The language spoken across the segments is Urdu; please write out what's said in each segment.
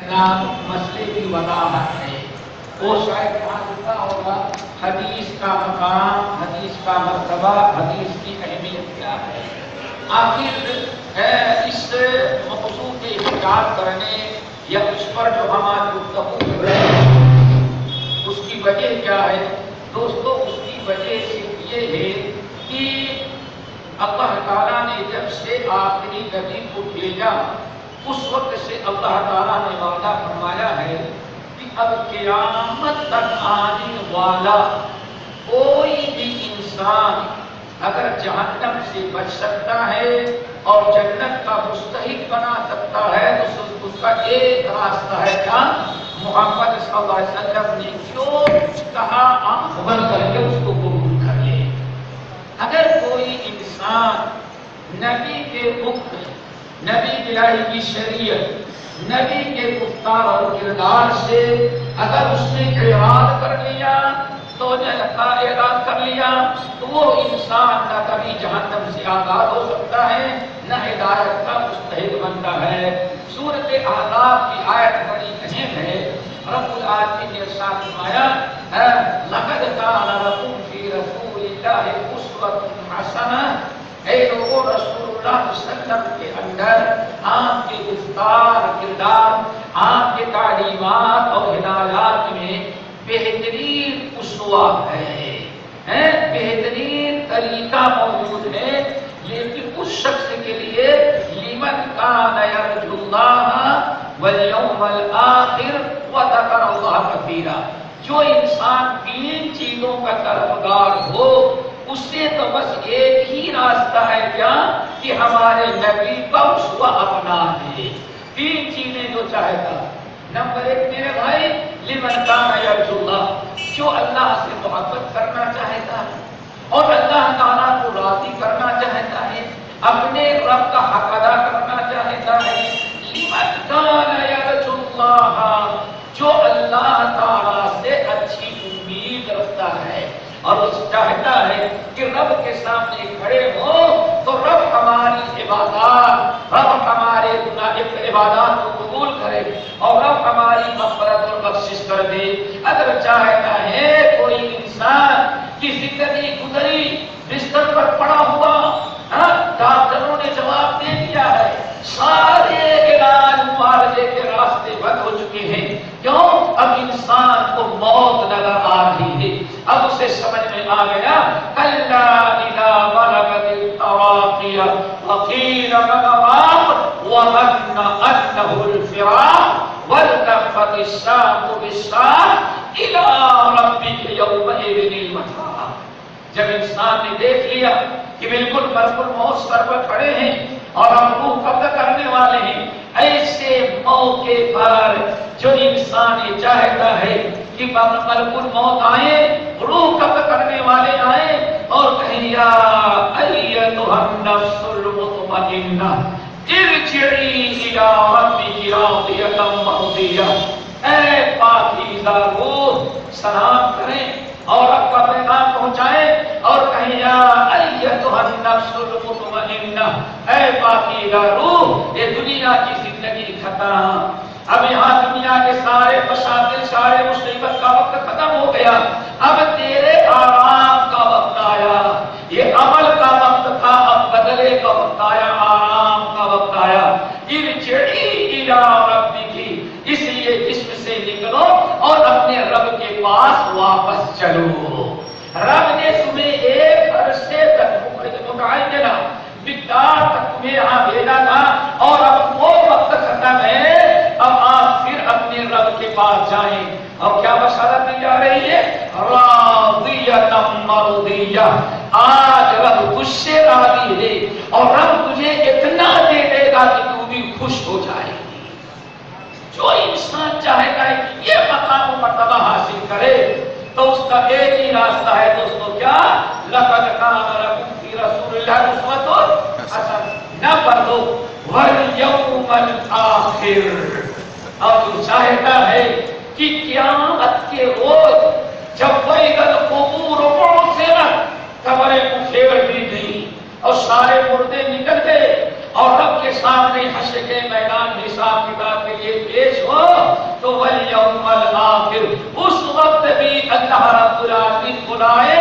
نام مسئلے کی وضاحت ہے. وہ شاید یہاں لکھا ہوگا حدیث کا مقام، حدیث کا مرتبہ، حدیث کی اہمیت کیا ہے. آخر اس موضوع کے احتجاج کرنے یا اس پر جو ہماری گفتگو کر رہے ہیں اس کی وجہ کیا ہے دوستو؟ اس کی وجہ صرف یہ ہے کہ اللہ تعالیٰ نے جب سے آخری نبی کو بھیجا اس وقت سے اللہ تعالیٰ نے وعدہ فرمایا ہے کہ اب قیامت تک آنے والا کوئی بھی انسان اگر جہنم سے بچ سکتا ہے اور جنت کا مستحق بنا سکتا ہے تو اس کا ایک راستہ ہے کیا؟ محمد صلی اللہ علیہ وسلم نے جو کہا آنکھ بند کر کے اس کو قبول کر لے. اگر کوئی انسان نبی کے حکم، نبی الہی کی شریعت، نبی کے گفتار اور کردار سے اگر اس نے اعراض کر لیا تو اعراض کر لیا تو وہ انسان نہ کبھی جہنم سے آزاد ہو سکتا ہے نہ ہدایت کا مستحق بنتا ہے. سورۃ احزاب کی آیت بڑی اہم ہے. رب العالمین نے ارشاد فرمایا لقد کان لکم فی رسول اللہ اسوۃ حسنہ. اے لوگوں، رسول اللہ صلی اللہ علیہ وسلم کے اندر آپ کے گفتار، کردار، آپ کے تعلیمات اور ہدایات میں بہترین اسوہ ہے، بہترین طریقہ موجود ہے. لیکن اس شخص کے لیے لمن کان یرجو اللہ والیوم الآخر وذکر اللہ کثیرا، جو انسان تین چیزوں کا طلبگار ہو اسے تو بس ایک ہی راستہ ہے کیا کہ ہمارے نبی کا اسوہ اپنا ہے. تین چیزیں جو چاہتا. نمبر ایک میرے بھائی لمن کان یرجو اللہ، جو اللہ سے محبت کرنا چاہتا ہے اور اللہ تعالیٰ کو راضی کرنا چاہتا ہے، اپنے رب کا حق ادا کرنا چاہتا ہے. لمن کان یرجو اللہ، جو اللہ تعالیٰ سے اچھی امید رکھتا ہے اور چاہتا ہے کہ رب کے سامنے کھڑے ہو تو رب ہماری عبادات، رب ہمارے عبادات کو قبول کرے اور رب ہماری مغفرت اور بخشش کر دے. اگر چاہتا ہے کوئی انسان کی زندگی گزری بستر پر پڑا ہوا، ڈاکٹروں نے جواب دے دیا ہے، سارے علاج معالجے کے راستے بند ہو چکے ہیں. کیوں؟ اب انسان کو موت نظر آ رہی ہے. اب اسے سمجھ میں آ گیا کلا اذا بلغت التراقی وقیل من راق وظن انه الفراق والتفت الساق بالساق الى ربك يومئذ المساق. جب انسان نے دیکھ لیا کہ بالکل ملکل موت سر پر کھڑے ہیں اور ہم روح قبض کرنے والے ہیں، ایسے موقع پر جو انسان یہ چاہتا ہے کہ ملکل موت آئے، روح قبض کرنے والے آئے اور کہیں یا ایتھا النفس المطمئنہ ارجعی الی ربک راضیۃ مرضیہ. اے پاکیزہ روح، سلام کریں اور رب کا پیغام پہنچائیں اور کہیں یا ایتھا النفس المطمئنہ، اے پاکیزہ روح، یہ دنیا کی زندگی ختم. اب یہاں دنیا کے سارے مشاغل، سارے مصیبت کا وقت ختم ہو گیا. اب تیرے آرام کا وقت آیا. یہ عمل کا وقت تھا، اب بدلے کا وقت آیا، آرام کا وقت آیا. ارجعی الی ربک، اس لیے جسم سے نکلو اور اپنے رب کے پاس واپس چلو. رب نے تمہیں ایک عرصے تک متعینہ مقدار تک تمہیں یہاں بھیجا تھا اور اب وہ وقت ختم ہے. اب آپ پھر اپنے رب کے پاس جائیں. اور کیا بشارت دی جا رہی ہے؟ راضیۃ مرضیہ. آج رب تجھ سے راضی ہے اور رب تجھے اتنا دے دے گا کہ تو بھی خوش ہو جائے گی. جو انسان چاہتا ہے کہ یہ مقام و مرتبہ حاصل کرے تو اس کا ایک ہی راستہ ہے دوستو، کیا؟ لقد کان لکم فی رسول اللہ اسوۃ حسنہ. نمبر 2 والیوم الآخر. اور جو چاہتا ہے کہ قیامت کے روز جب وَإِذَا الْقُبُورُ بُعْثِرَتْ، قبریں اکھیڑ دی گئی اور سارے مردے نکل گئے اور رب کے سامنے حشر کے میدان حساب کتاب کے لیے پیش ہو والیوم الآخر، اس وقت بھی اللہ رب العالمین بلائے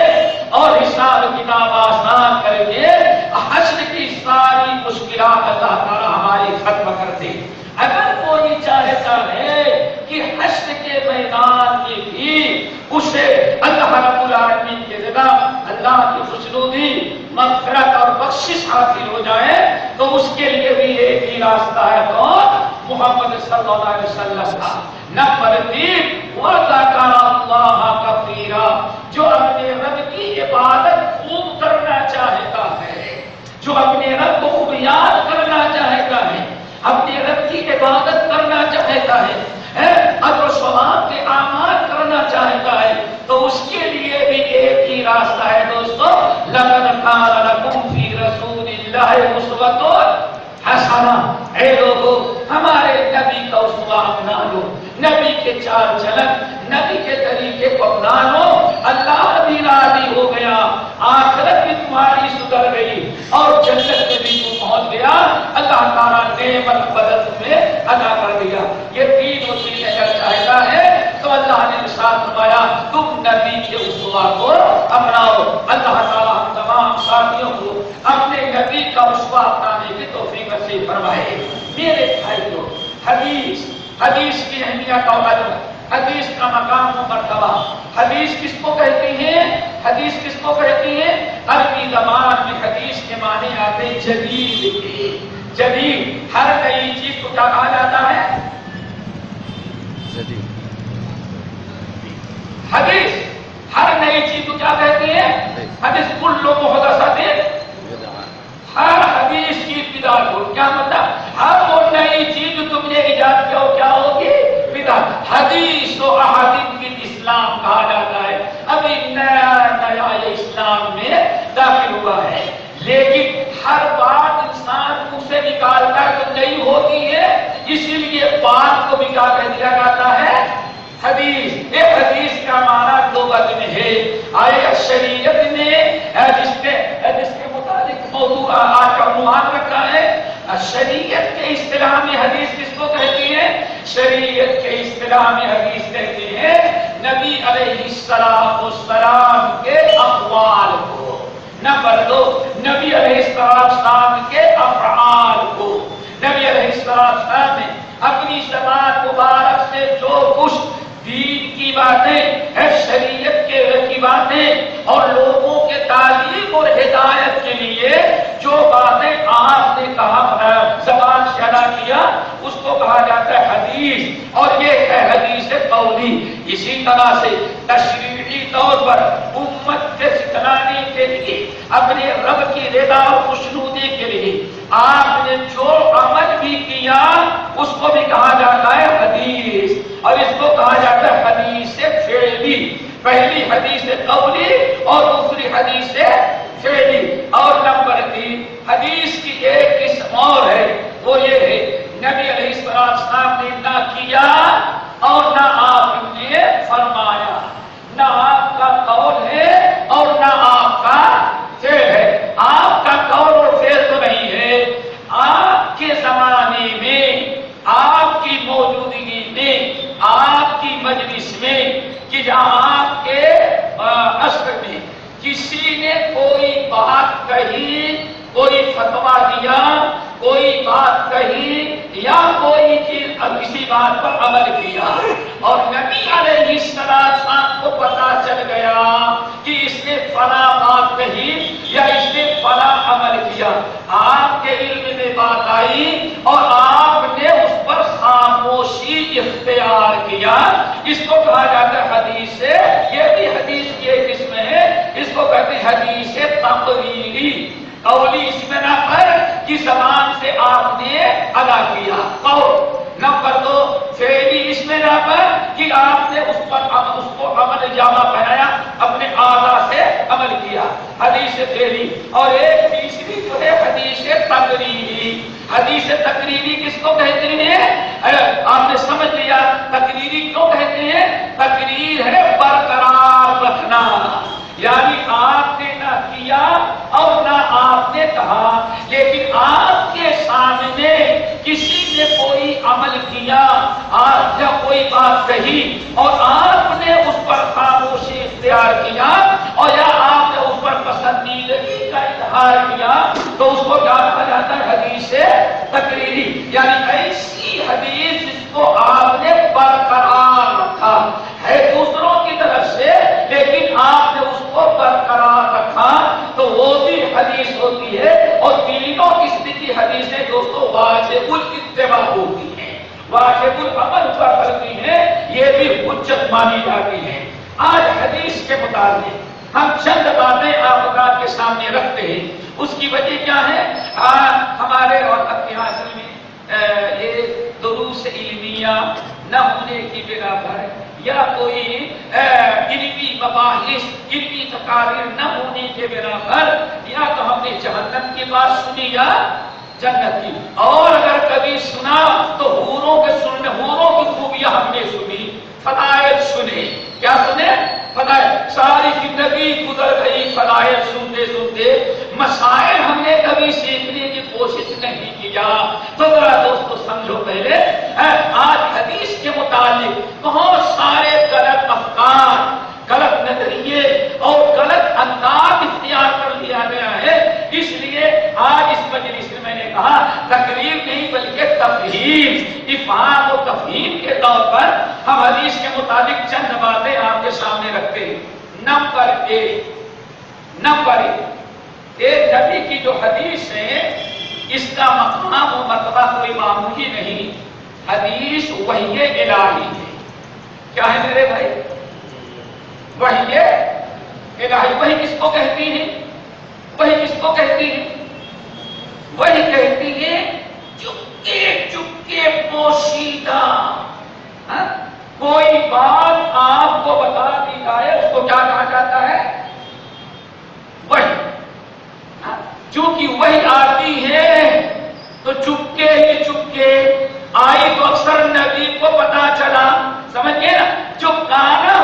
اور حساب کتاب آسان کر کے حشر کی ساری مشکلات اللہ تعالی ہماری ختم کر دے۔ اگر کوئی چاہتا ہے کہ حشر کے میدان میں بھی اسے اللہ رب العالمین کے رضا، اللہ کی خوشنودی، مغفرت اور بخشش حاصل ہو جائے تو اس کے لیے بھی ایک ہی راستہ ہے، تو محمد صلی اللہ علیہ وسلم کا۔ نمبر 3، وَذَكَرَ اللَّهَ كَثِيرًا، جو اپنے رب کی عبادت خوب کرنا چاہتا ہے، جو اپنے رب کو خوب یاد کرنا چاہتا ہے، اپنے رب کی عبادت کرنا چاہتا ہے، اجر و ثواب کے اعمال کرنا چاہتا ہے، تو اس کے لیے بھی ایک ہی راستہ ہے دوستو۔ لَقَدْ كَانَ لَكُمْ فِي رَسُولِ اللَّهِ أُسْوَةٌ حسنہ، اے لوگو ہمارے نبی کا اسوہ اپنا لو، نبی کے چال چلن، نبی کے طریقے کو اپنا لو، اللہ بھی راضی ہو گیا، آخرت بھی تمہاری سدھر گئی اور جنت میں بھی تم پہنچ گیا، اللہ تعالیٰ نعمت بدل تمہیں ادا کر دیا۔ یہ تینوں چیزیں اگر چاہتا ہے تو اللہ نے ارشاد فرمایا تم نبی کے اسوہ کو اپناؤ۔ اللہ تعالیٰ ہم تمام ساتھیوں کو اپنے نبی کا اسوہ اپنانے کی توفیق نصیب فرمائے۔ میرے بھائیوں، حدیث کی اہمیت اور قدر، حدیث کا مقام و مرتبہ، حدیث کس کو کہتی ہے؟ حدیث کس کو کہتی ہے؟ عربی زبان میں حدیث کے معنی آتے ہیں جدید کے۔ جدید، ہر نئی چیز کو کیا کہا جاتا ہے؟ جدید۔ حدیث ہر نئی چیز کو کیا کہتی ہے؟ حدیث کل محدثۃ، ہر حدیث کی بدعت ہو، کیا مطلب؟ ہر وہ نئی چیز جو تم نے ایجاد کیا ہو کیا ہوگی؟ بدعت۔ حدیث و احادیث کی اسلام کہا جاتا ہے، ابھی نیا یہ اسلام میں داخل ہوا ہے، لیکن ہر بات انسان منہ سے نکالتا ہے تو نئی ہوتی ہے، اسی لیے بات کو بھی کیا کہہ دیا جاتا ہے؟ حدیث۔ ایک حدیث کا معنی لغت میں ہے، آئے شریعت میں جس کے مطابق موضوع آج کا عنوان رکھا ہے، شریعت کے اصطلاح میں حدیث کس کو کہتی ہے؟ شریعت کے اصطلاح میں حدیث کہتے ہیں نبی علیہ السلام کے اقوال کو، نمبر 2 نبی علیہ السلام کے افعال کو۔ نبی علیہ السلام نے اپنی زبان مبارک سے جو کچھ دین کی باتیں، شریعت کی باتیں اور لوگوں کے تعلیم اور ہدایت کے لیے جو باتیں آپ نے کہا، زبان سے ادا کیا، اس کو کہا جاتا ہے حدیث، اور یہ ہے حدیث قولی۔ اسی طرح سے تشریعی طور پر امت کے سکھلانے کے لیے، اپنے رب کی رضا اور خوشنودی کے لیے آپ نے جو عمل بھی کیا اس کو بھی کہا جاتا ہے حدیث، اور اس کو کہا جاتا ہے حدیث فعلی۔ پہلی حدیث قولی اور دوسری حدیث فعلی۔ اور نمبر 3 حدیث کی ایک قسم اور ہے، وہ یہ ہے نبی علیہ السلام نے نہ کیا اور نہ آپ نے فرمایا، نہ آپ کا قول ہے اور نہ آپ کا فعل ہے۔ آپ کا قول اور فعل تو نہیں ہے، آپ کے زمانے میں، آپ کی موجودگی میں، آپ کی مجلس میں، کہ جہاں آپ کے عصر میں کسی نے کوئی بات کہی، کوئی فتویٰ دیا، کوئی بات کہی یا کوئی چیز کسی بات پر عمل کیا، اور نبی علیہ السلام کو پتا چل گیا کہ اس نے فلاں بات کہی یا اس نے فلاں عمل کیا، آپ کے علم میں بات آئی اور آپ نے اس پر خاموشی اختیار کیا، اس کو کہا جاتا ہے حدیث۔ یہ بھی حدیث کی ایک قسم ہے، اس کو کہتے ہیں حدیث تقریری۔ قولی اس میں نہ پر کی زبان سے آپ نے ادا کیا قول، نمبر 2 فعلی اس میں نہ پر کہ آپ نے اس کو عمل جامہ پہنایا، اپنے اعضاء سے عمل کیا، حدیث فعلی۔ اور ایک تیسری جو ہے حدیث تقریری۔ حدیث تقریری کس کو کہتے ہیں؟ آپ نے سمجھ لیا تقریری کیوں کہتے ہیں؟ تقریر ہے برقرار رکھنا، یعنی آپ نے نہ کیا اور نہ آپ نے کہا، لیکن آپ کے سامنے کسی نے کوئی عمل کیا یا کوئی بات بات کہی اور آپ نے اس پر خاموشی اختیار کیا اور یا آپ نے اس پر پسندیدگی کا اظہار کیا تو اس کو کیا کہا جاتا ہے؟ حدیث تقریری، یعنی ایسی حدیث جس کو آپ نے برقرار رکھا ہے دوسروں کی طرف سے لیکن آپ نے اس کو برقرار رکھا تو وہ بھی حدیث ہوتی ہے۔ اور تینوں قسم کی حدیثیں دوستوں واجب الاتباع ہوتی ہیں، واجب العمل ہوا کرتی ہیں، یہ بھی حجت مانی جاتی ہے۔ آج حدیث کے متعلق ہم چند باتیں آپ کے سامنے رکھتے ہیں۔ اس کی وجہ کیا ہے؟ ہمارے وقت کے حاصل میں یہ دروس علمیہ نہ ہونے کی بنا پر یا کوئی علمی مباحث علمی تقاریر نہ ہونے کے بنا پر یا تو ہم نے جہنم کی بات سنی یا جنت کی، اور اگر کبھی سنا تو حوروں کی خوبیاں ہم نے سنی، فضائل سنے۔ کیا سنے؟ فضائل۔ ساری زندگی گزر گئی فضائل سنتے سنتے، مسائل ہم نے کبھی سیکھنے کی کوشش نہیں کیا۔ تو ذرا دوستو سمجھو پہلے آج حدیث کے متعلق بہت سارے غلط افکار، غلط نظریے اور غلط انداز اختیار کر لیا گیا ہے، اس لیے آج اس مجلس میں میں نے کہا تقریر نہیں بلکہ تفہیم، افہام و تفہیم کے طور پر ہم حدیث کے مطابق چند باتیں آپ کے سامنے رکھتے ہیں۔ نمبر ایک نبی کی جو حدیث ہے اس کا مقام و مرتبہ کوئی معمولی نہیں، حدیث وحی الہی ہے۔ کیا ہے میرے بھائی؟ وحی الہی۔ وحی کس کو کہتی ہے؟ وحی کس کو کہتی ہے؟ وحی کہتی ہے چپکے چپکے پوشیدہ کوئی بات آپ کو بتا دی جائے، اس کو کیا کہا جاتا ہے؟ وحی۔ چونکہ وحی آتی ہے تو چپکے ہی چپکے آئی تو اکثر نبی کو پتا چلا، سمجھ گئے نا؟ جو کانا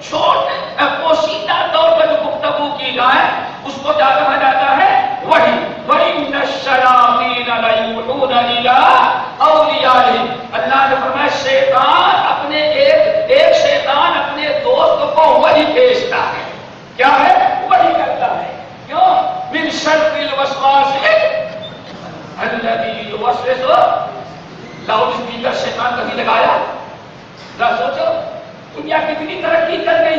چھوٹے پوشیدہ طور پر جو گفتگو کی جائے اس کو کیا کہا جاتا ہے؟ وحی۔ وَإِنَّ الشَّيَاطِينَ لَيُوحُونَ إِلَىٰ أَوْلِيَائِهِمْ۔ اللہ نے فرمایا شیطان اپنے ایک شیطان اپنے دوست کو وحی بھیجتا ہے۔ کیا ہے؟ وحی کرتا ہے۔ کیوں؟ مِن شَرِّ الْوَسْوَاسِ الَّذِي يُوَسْوِسُ۔ لاؤڈ اسپیکر شیطان کبھی لگایا؟ ذرا سوچو دنیا کتنی ترقی کر گئی،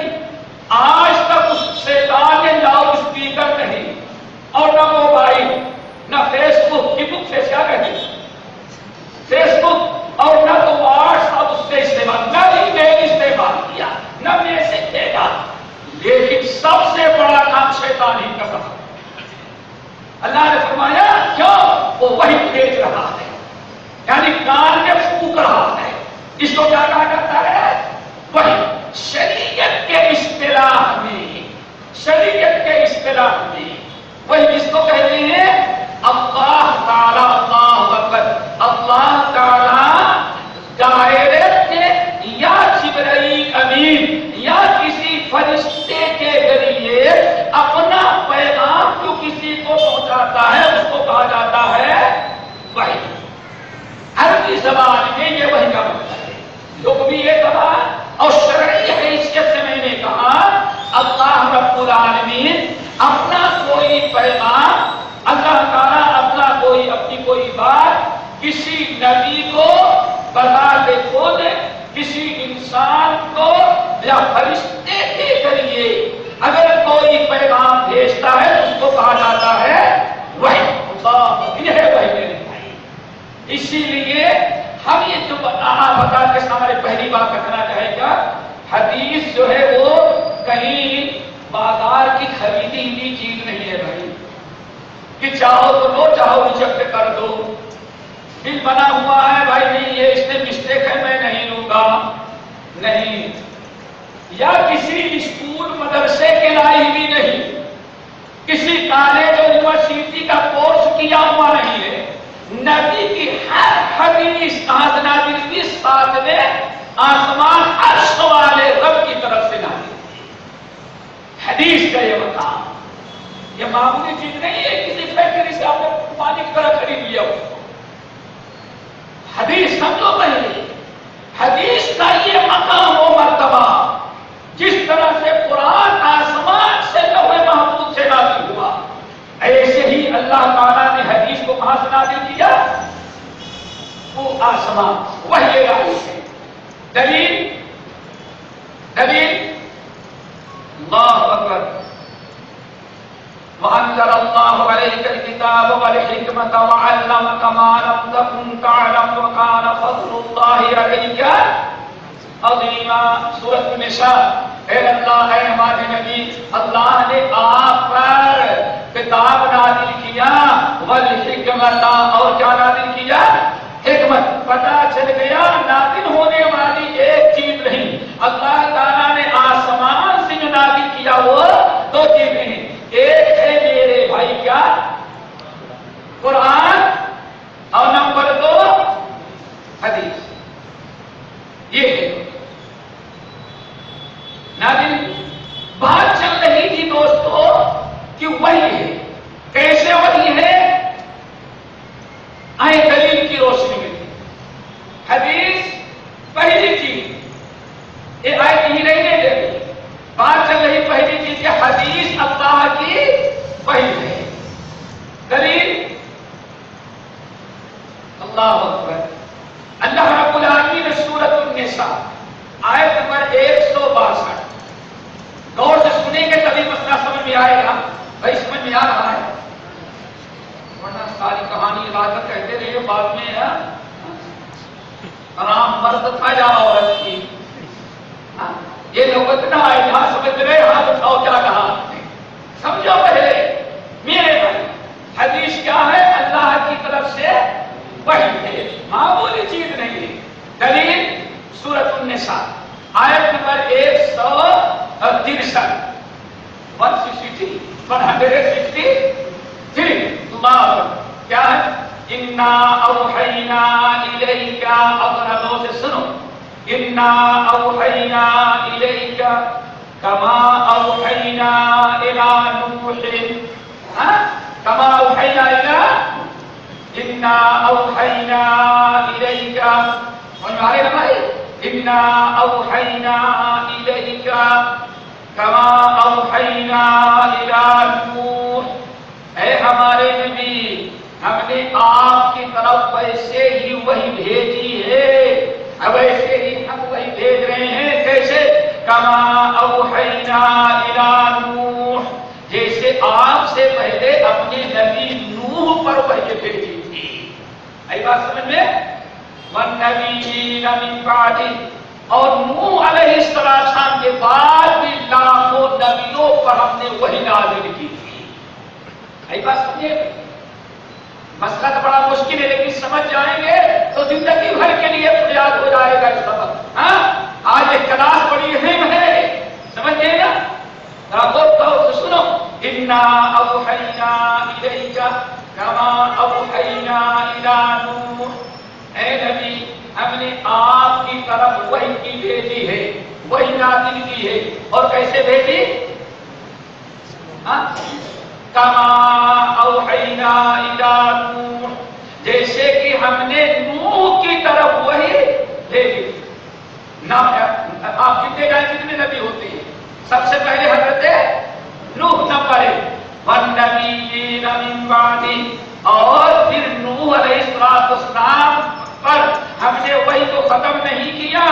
آج تک اس شیطان نے لاؤڈ اسپیکر نہیں اور نہ موبائل نہ فیس بک کی بک سے کیا کہتی فیس بک اور نہ تو واٹس ایپ اس سے استعمال، نہ ای میل استعمال کیا، نہ میسج بھیجا، لیکن سب سے بڑا کام شیطان ہی کر رہا۔ اللہ نے فرمایا کیوں؟ وہ وہی بھیج رہا ہے، یعنی کان میں پھونک رہا ہے۔ اس کو کیا کہا جاتا ہے؟ وہی۔ شریعت کے اصطلاح میں وہی جس کو کہتے ہیں اللہ تعالی، اللہ اکبر، اللہ تعالی ڈائریکٹ یا جبرائیل امین یا کسی فرشتے کے ذریعے اپنا پیغام جو کسی کو پہنچاتا ہے اس کو کہا جاتا ہے وحی۔ عربی زبان میں یہ وحی کا مطلب ہے، لغوی اعتبار اور شرعی حیثیت سے میں نے کہا اللہ رب العالمین اپنا کوئی پیغام، اللہ تعالیٰ اپنی کوئی بات کسی نبی کو بذات خود کسی انسان کو یا فرشتے کے ذریعے اگر کوئی پیغام بھیجتا ہے اس کو کہا جاتا ہے وحی۔ یہ ہے وحی میرے بھائی۔ اسی لیے ہم یہ جو بتا کے ہمارے پہلی بات رکھنا چاہے گا، حدیث جو ہے وہ کہیں بازار کی خریدی ہوئی چیز نہیں ہے بھائی کہ چاہو تو لو چاہو ریجیکٹ کر دو، دل بنا ہوا ہے بھائی نہیں یہ اس میں مسٹیک ہے میں نہیں لوں گا، نہیں، یا کسی اسکول مدرسے کے لائی ہوئی نہیں، کسی کالج اور یونیورسٹی کا کورس کیا ہوا نہیں ہے، نبی کی ہر حدیث نازل ہوئی ساتویں آسمان عرش والے رب کی طرف سے نازل۔ حدیث کا یہ مقام یہ معمولی چیز نہیں ہے کسی فیکٹری سے آپ نے پانی کی طرح خرید لیا اس کو۔ حدیث سمجھو پہلے، کہاں سے نازل کیا؟ وہ آسمان وحی الہی ہے. دلیل اللہ اکبر. وَأَنزَلَ اللَّهُ عَلَيْكَ الْكِتَابَ وَالْحِكْمَةَ وَعَلَّمَكَ مَا لَمْ تَكُنْ تَعْلَمُ وَكَانَ فَضْلُ اللَّهِ عَلَيْكَ عَظِيمًا. سورۃ النساء. اے اللہ، اے ہمارے نبی، اللہ نے آپ پر کتاب نازل کیا، والحکمت، اور کیا نازل کیا؟ حکمت. پتہ چل گیا نازل ہونے والی ایک چیز نہیں، اللہ تعالیٰ نے آسمان سے جو نازل کیا وہ دو چیزیں ہیں. ایک ہے میرے بھائی کیا؟ قرآن، اور نمبر 2 حدیث. یہ ہے نازل. بات چل رہی تھی دوستو کہ وہی ہے. کیسے وہی ہے؟ آئے دلیل کی روشنی میں. حدیث پہلی چیز، یہ آیت ہی نہیں دے. بات چل رہی پہلی چیز کہ حدیث اللہ کی وحی ہے. دلیل اللہ اکبر. اللہ رب العالمین نے سورۃ النساء آیت نمبر 162، غور سے سنیں گے تبھی مسئلہ سمجھ میں آئے گا. بھائی سمجھ میں آ رہا ہے؟ ورنہ ساری کہانی عبادت کہتے رہے بعد میں آرام مرد تھا یا عورت کی. یہ نوبت نہ آئے جہاں سمجھ رہے ہاتھ اٹھاؤ کیا کہا. سمجھو پہلے میرے بھائی، حدیث کیا ہے؟ اللہ کی طرف سے وحی ہے، معمولی چیز نہیں ہے. دلیل سورۃ النساء آیت نمبر 163. 163 اللہ کیا ہے؟ انا اوحینا الیک، اپنا دو سے سنو. انا اوحینا الیک کما اوحینا الی نوح، کما اوحینا الی، انا اوحینا الیک. ہمارے بھائی انا اوحینا الیک کما اوحینا الی نوح. اے ہمارے نبی، ہم نے آپ کی طرف ویسے ہی وہی بھیجی ہے، ویسے ہی ہم وہی بھیج رہے ہیں. کیسے؟ کما اوحینا الی نوح، جیسے آپ سے پہلے اپنے نبی نوح پر وحی بھیجی تھی. آئی بات سمجھ میں؟ والنبیین من بعدہ، اور نوح علیہ السلام کے بعد بھی لاکھوں نبیوں پر ہم نے وحی نازل کی تھی. آئی بات سمجھے؟ مسئلہ تو بڑا مشکل ہے لیکن سمجھ جائیں گے تو زندگی بھر کے لیے یاد ہو جائے گا یہ سبق. آج ایک کلاس بڑی اہم ہے، سمجھے نا؟ تو سنو. انا اوحینا الیک کما اوحینا الی نوح. اے نبی، ہم نے آپ کی طرف وحی کی بھیجی ہے، وحی نازل کی ہے. اور کیسے بھیجی؟ کما اوحینا الی نوح، جیسے کہ ہم نے نوح کی طرف وحی بھیجی. آپ کتنے جائیں کتنے نبی ہوتے ہیں؟ سب سے پہلے حضرت نوح نمبر 1. والنبیین من بعدہ، اور پھر نوح علیہ السلام پر ہم نے وحی کو ختم نہیں کیا.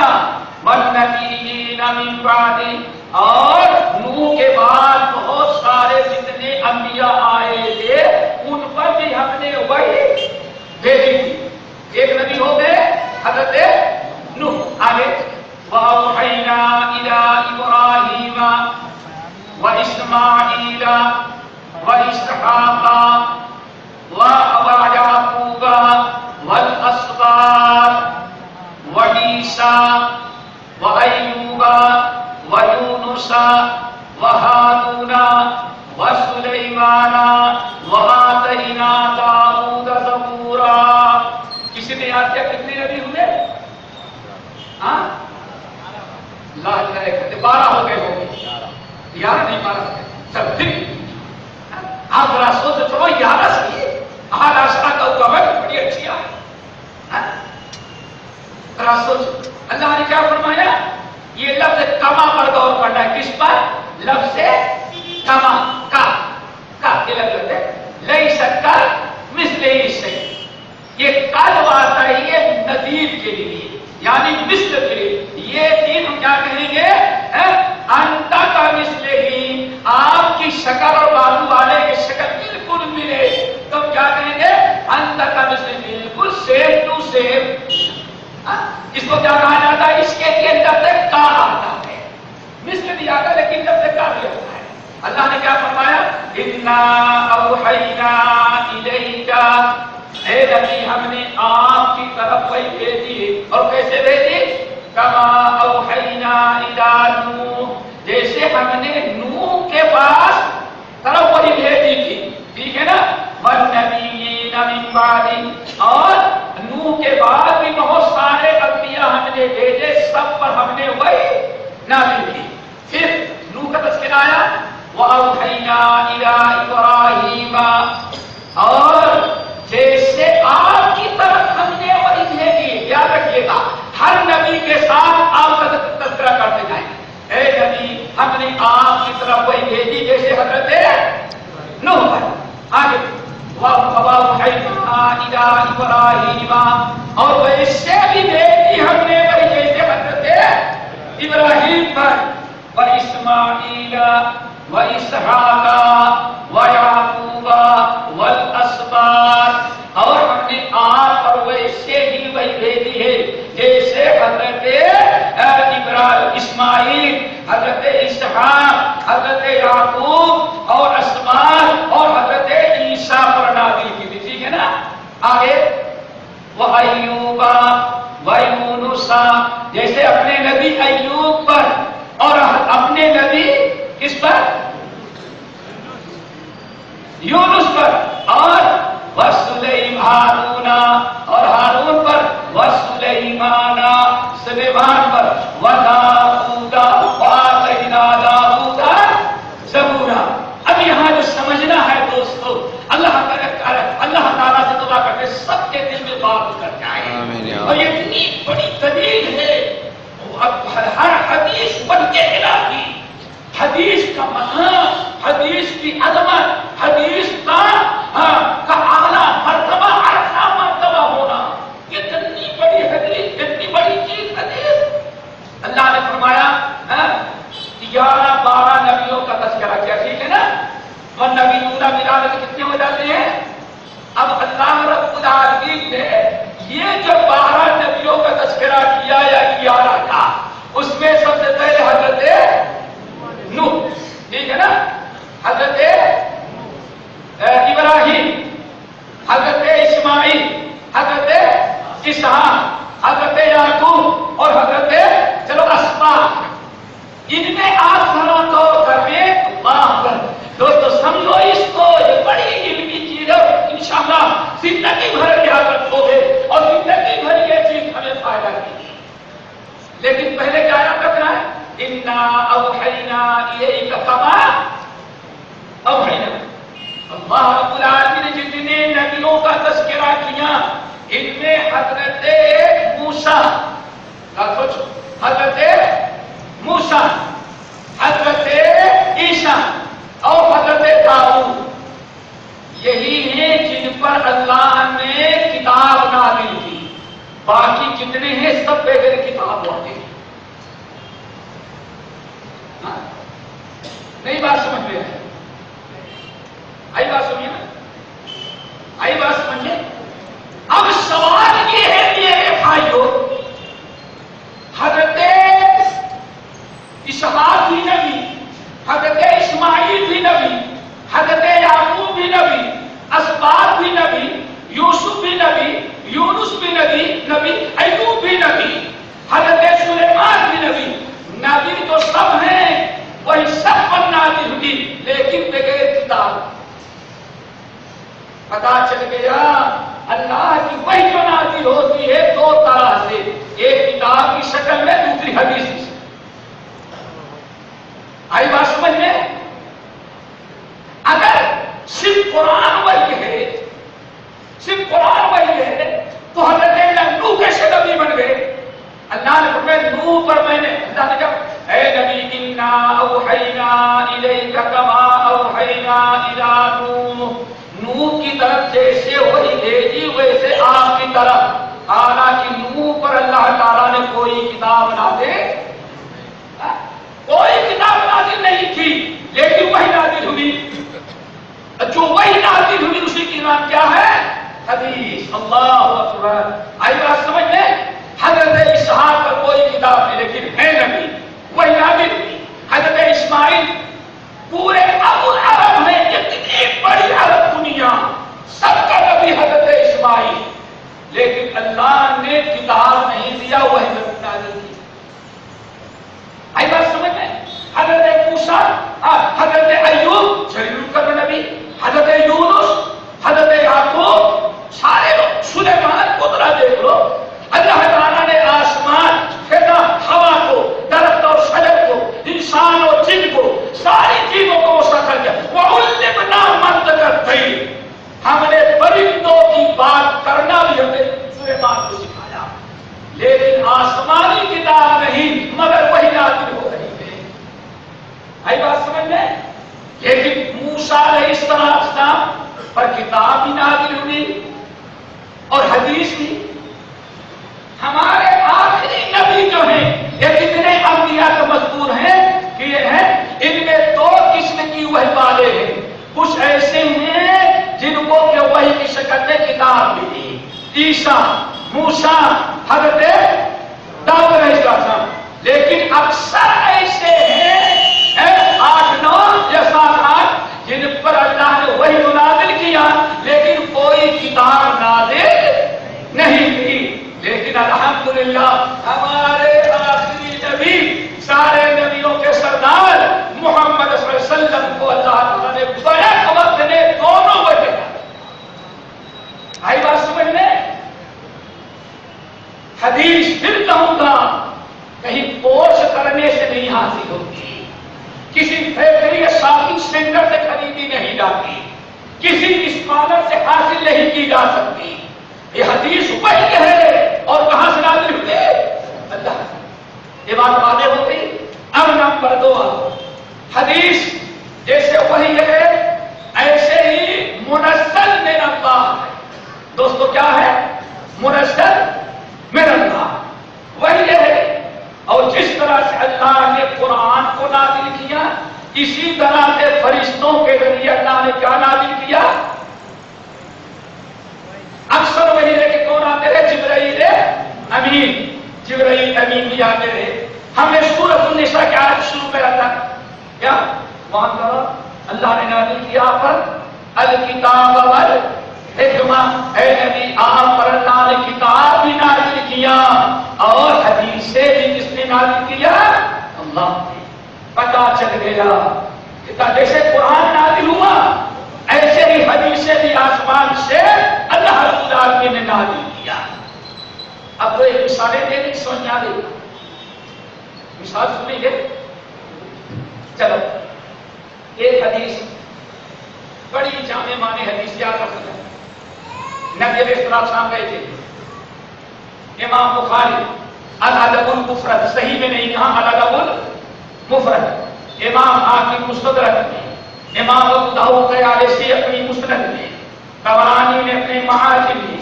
والنبیین من بعدہ، اور نوح کے بعد بہت سارے جتنے انبیاء آئے تھے ان پر بھی ہم نے وحی بھیجی تھی. ایک نبی ہو گئے حضرت نوح. آگے وَأَوْحَيْنَا إِلَىٰ إِبْرَاهِيمَ وَإِسْمَاعِيلَ وَإِسْحَاقَ وَيَعْقُوبَ وَالْأَسْبَاطِ وَعِيسَىٰ وَأَيُّوبَ وَيُونُسَ وَهَارُونَ وَسُلَيْمَانَ وَآتَيْنَا دَاوُودَ زَبُورًا. کسی نے یاد کیا کتنے نبی ہوئے؟ اللہ 12 ہو گئے. 11 نہیں 12 سب پھر آپ ذرا سوچ چلو 11 صحیح ہے. آشرا کا وقت بڑی اچھی ہے. ذرا سوچ اللہ نے کیا فرمایا؟ یہ لفظ کما پر غور کرنا ہے. کس پر؟ لفظ کما کا یہ لفظ ہے. لیس کا مثل شيء، یہ قلب آتا ہے یہ نذیر کے لیے، یعنی مثل کے لیے. یہ چیز ہم کیا کہیں گے؟ انت کا مثل ہی، آپ کی شکل اور بازو والے کی شکل بالکل ملے تو کیا کہیں گے؟ انت کا مثل، بالکل سیم ٹو سیم. اس کو کیا کہا جاتا ہے؟ اس کے لیے لفظ کار آتا ہے، مثل بھی آتا ہے لیکن لفظ کار بھی آتا ہے. اللہ نے کیا فرمایا؟ انا اوحینا الیک، اے نبی ہم نے آپ کی طرف وحی بھیجی. اور کیسے بھیجی؟ کما اوحینا الی نوح، جیسے ہم نے نوح کے پاس طرف وحی بھیجی تھی. ٹھیک ہے نا؟ والنبیین من بعد، اور نوح کے بعد بھی بہت سارے انبیاء ہم نے بھیجے، سب پر ہم نے وحی نازل کی. پھر نوح کا تذکرہ آیا وَأَوْحَيْنَا إِلَىٰ إِبْرَاهِيمَ، اور جیسے آپ کی طرف ہم نے وحی بھیجی. یاد رکھیے گا ہر نبی کے ساتھ آپ کا تذکرہ کرتے جائیں. اے نبی ہم نے آپ کی طرف وحی بھیجی جیسے حضرت نوح پر. آگے وَأَوْحَيْنَا إِلَىٰ إِبْرَاهِيمَ، اور ویسے بھی بھیجی ہم نے وحی جیسے حضرت ابراہیم پر. وَإِسْمَاعِيلَ وَإِسْحَاقَ وَيَعْقُوبَ وَالْأَسْبَاطِ، اور ہم نے آپ پر ویسے ہی وہی بھیجی ہے جیسے حضرت اسماعیل، حضرت اسحاق، حضرت یعقوب اور اسباط اور حضرت عیسیٰ پر نازل کی تھی. ٹھیک ہے نا؟ آگے وَأَيُّوبَ وَيُونُسَ، جیسے اپنے نبی ایوب پر اور اپنے نبی کس پر؟ یونس پر. اور وَسُلَيْمَانَ، اور ہارون پر. وَسُلَيْمَانَ، سلیمان پر. وَدَاؤُودَ وَآتَيْنَا دَاؤُودَ زَبُورًا. اب یہاں جو سمجھنا ہے دوستو، اللہ تعالیٰ سے دعا کرتے سب کے دل میں بات اتر جائے. اور یہ اتنی بڑی دلیل ہے، ہر حدیث بن کے علاقی، حدیث کا مقام، حدیث کی عظمت، حدیث کا اعلیٰ مرتبہ، اعلیٰ مرتبہ ہونا، یہ اتنی بڑی حدیث، اتنی بڑی چیز حدیث. اللہ نے فرمایا 11-12 نبیوں کا تذکرہ کیا. ٹھیک ہے نا؟ اور نبیون ملا کے کتنے ہو جاتے ہیں؟ اب اللہ رب العالمین نے یہ جو 12 نبیوں کا تذکرہ کیا یا 11 کا، اس میں سب سے پہلے حضرت نوح، ٹھیک ہے نا، حضرت ابراہیم، حضرت اسماعیل، حضرت اسحاق، حضرت یعقوب اور حضرت اسباط. ان میں آپ ذرا غور کریں. دوستو سمجھو اس کو، یہ بڑی علمی چیز ہے، انشاءاللہ زندگی بھر یاد رکھو گے اور زندگی بھر یہ چیز ہمیں فائدہ دے گی. لیکن پہلے کیا یاد رکھنا ہے؟ انا اوحینا الیک کما اوحینا. اللہ رب العالمین نے جتنے نبیوں کا تذکرہ کیا ان میں حضرت موسیٰ، حضرت موسیٰ، حضرت عیسیٰ اور حضرت داؤد، یہی ہیں جن پر اللہ نے کتاب نازل کی. باقی جتنے ہیں سب بغیر کتاب ہوتے ہیں. نہیں بات سمجھ میں آئی؟ بات سمجھے نا؟ آئی بات سمجھے؟ اب سوال یہ ہے میرے بھائیو، حضرت اسحاق بھی نبی، حضرت اسماعیل بھی نبی، حضرت یعقوب بھی نبی، اسباط بھی نبی، یوسف بھی نبی، یونس بھی نبی، ایوب بھی نبی، حضرت سلیمان بھی نبی. نبی تو سب ہیں، وہی سب پر نازل ہوئی لیکن بغیر کتاب. پتا چل گیا اللہ کی وحی جو نازل ہوتی ہے 2 طرح سے، ایک کتاب کی شکل میں، دوسری حدیث کی شکل. آئی بات سمجھ میں؟ اگر صرف قرآن وحی ہے، صرف قرآن وحی ہے تو حضرت نوح کیسے نبی بن گئے؟ اللہ نے فرمایا نوح پر میں نے، اللہ نے کہا اے نبی انا اوحینا الیک کما اوحینا الی نوح. نوح کی طرف جیسے وہی بھیجی ویسے آپ کی طرف، حالانکہ نوح پر اللہ تعالیٰ نے کوئی کتاب نازل نہیں کی، لیکن وہی نازل ہوئی، جو وہی نازل ہوئی اسی کی نام کیا ہے؟ حدیث۔ اللہ اکبر۔ آئی بات سمجھ میں؟ حضرت اسحاق پر کوئی کتاب نہیں لیکن ہے نبی، وہی نازل ہوئی۔ حضرت اسماعیل پورے ابو العرب میں اتنی بڑی عرب دنیا سب کا نبی حضرت اسماعیل، لیکن اللہ نے کتاب نہیں دیا، وہی نازل کی۔ آئی بات سمجھ میں؟ حضرت موسیٰ، حضرت ایوب جلیل القدر نبی، حضرت یونس، حضرت یعقوب، سارے لوگ، سلیمان کو ذرا دیکھ لو، اللہ تعالیٰ نے آسمان، فضا، ہوا کو، درخت اور شجر کو، انسان اور جن کو، ساری چیزوں کو مسخر کیا۔ وَعُلِّمْنَا مَنطِقَ الطَّيْرِ، ہم نے پرندوں کی بات کرنا بھی ہمیں سلیمان کو سکھایا، لیکن آسمانی کتاب نہیں، مگر وہی نازل ہو رہی ہے۔ آئی بات سمجھ میں؟ لیکن موسیٰ علیہ السلام پر کتاب بھی نازل ہوئی اور حدیث بھی۔ ہمارے آخری نبی جو ہیں، یہ کتنے انبیاء کا مذکور ہیں کہ یہ ہیں، ان میں دو قسم کی وحی والے ہیں، کچھ ایسے ہیں جن کو کہ وحی کی شکل میں کتاب ملی، عیسیٰ، موسیٰ، حضرت داؤد علیہ السلام، لیکن اکثر ایسے ہیں 8 9 یا 7 8 جن پر اللہ نے وحی نازل کیا لیکن کوئی کتاب نازل نہیں کی۔ لیکن الحمدللہ ہمارے آخری نبی، سارے نبیوں کے سردار محمد صلی اللہ علیہ وسلم کو اللہ تعالیٰ نے بیک وقت نے دونوں وجہ۔ آئی بات سمجھ میں؟ حدیث پھر کہوں گا کہیں کورس کرنے سے نہیں حاصل ہوتی، کسی فیکٹری یا شاپنگ سینٹر سے خریدی نہیں جاتی، کسی اسکالر سے حاصل نہیں کی جا سکتی۔ یہ حدیث وہی ہے اور کہاں سے نازل ہوئی؟ اللہ۔ یہ بات واضح ہو گئی۔ اب نمبر 2، حدیث جیسے وہی ہے ایسے ہی منزل من اللہ ہے۔ دوستو کیا ہے؟ منزل من اللہ وہی ہے، اور جس طرح سے اللہ نے قرآن کو نازل کیا اسی طرح سے فرشتوں کے ذریعے اللہ نے کیا نازل کیا؟ اکثر وہی ہے کہ کون آتے رہے؟ جبرائیل امین، جبرائیل امین بھی آتے رہے۔ ہمیں سورۃ النساء کی آیت شروع میں رہتا کیا وہاں کا اللہ نے نازل کیا پر الکتاب والحکمہ، اے نبی آپ پر اللہ نے کتاب بھی نازل کیا اور حدیثیں بھی کس نے نازل کیا؟ اللہ نے۔ پتہ چل گیا جیسے قرآن نازل ہوا ایسے ہی حدیثیں بھی آسمان سے اللہ رب العالمین نے نازل کیا۔ اب تو ایک مثالیں دے دیں سمجھ آ گئی، مثال سنیں گے؟ چلو ایک حدیث بڑی جامع معنی حدیث یاد رکھنا۔ نبی علیہ السلام گئے تھے، امام بخاری الادب المفرد، صحیح میں نہیں کہا الادب المفرد، امام حاکم مستدرک میں، امام ابو داؤد طیالسی اپنی مسند میں، طبرانی نے اپنے معاجم میں،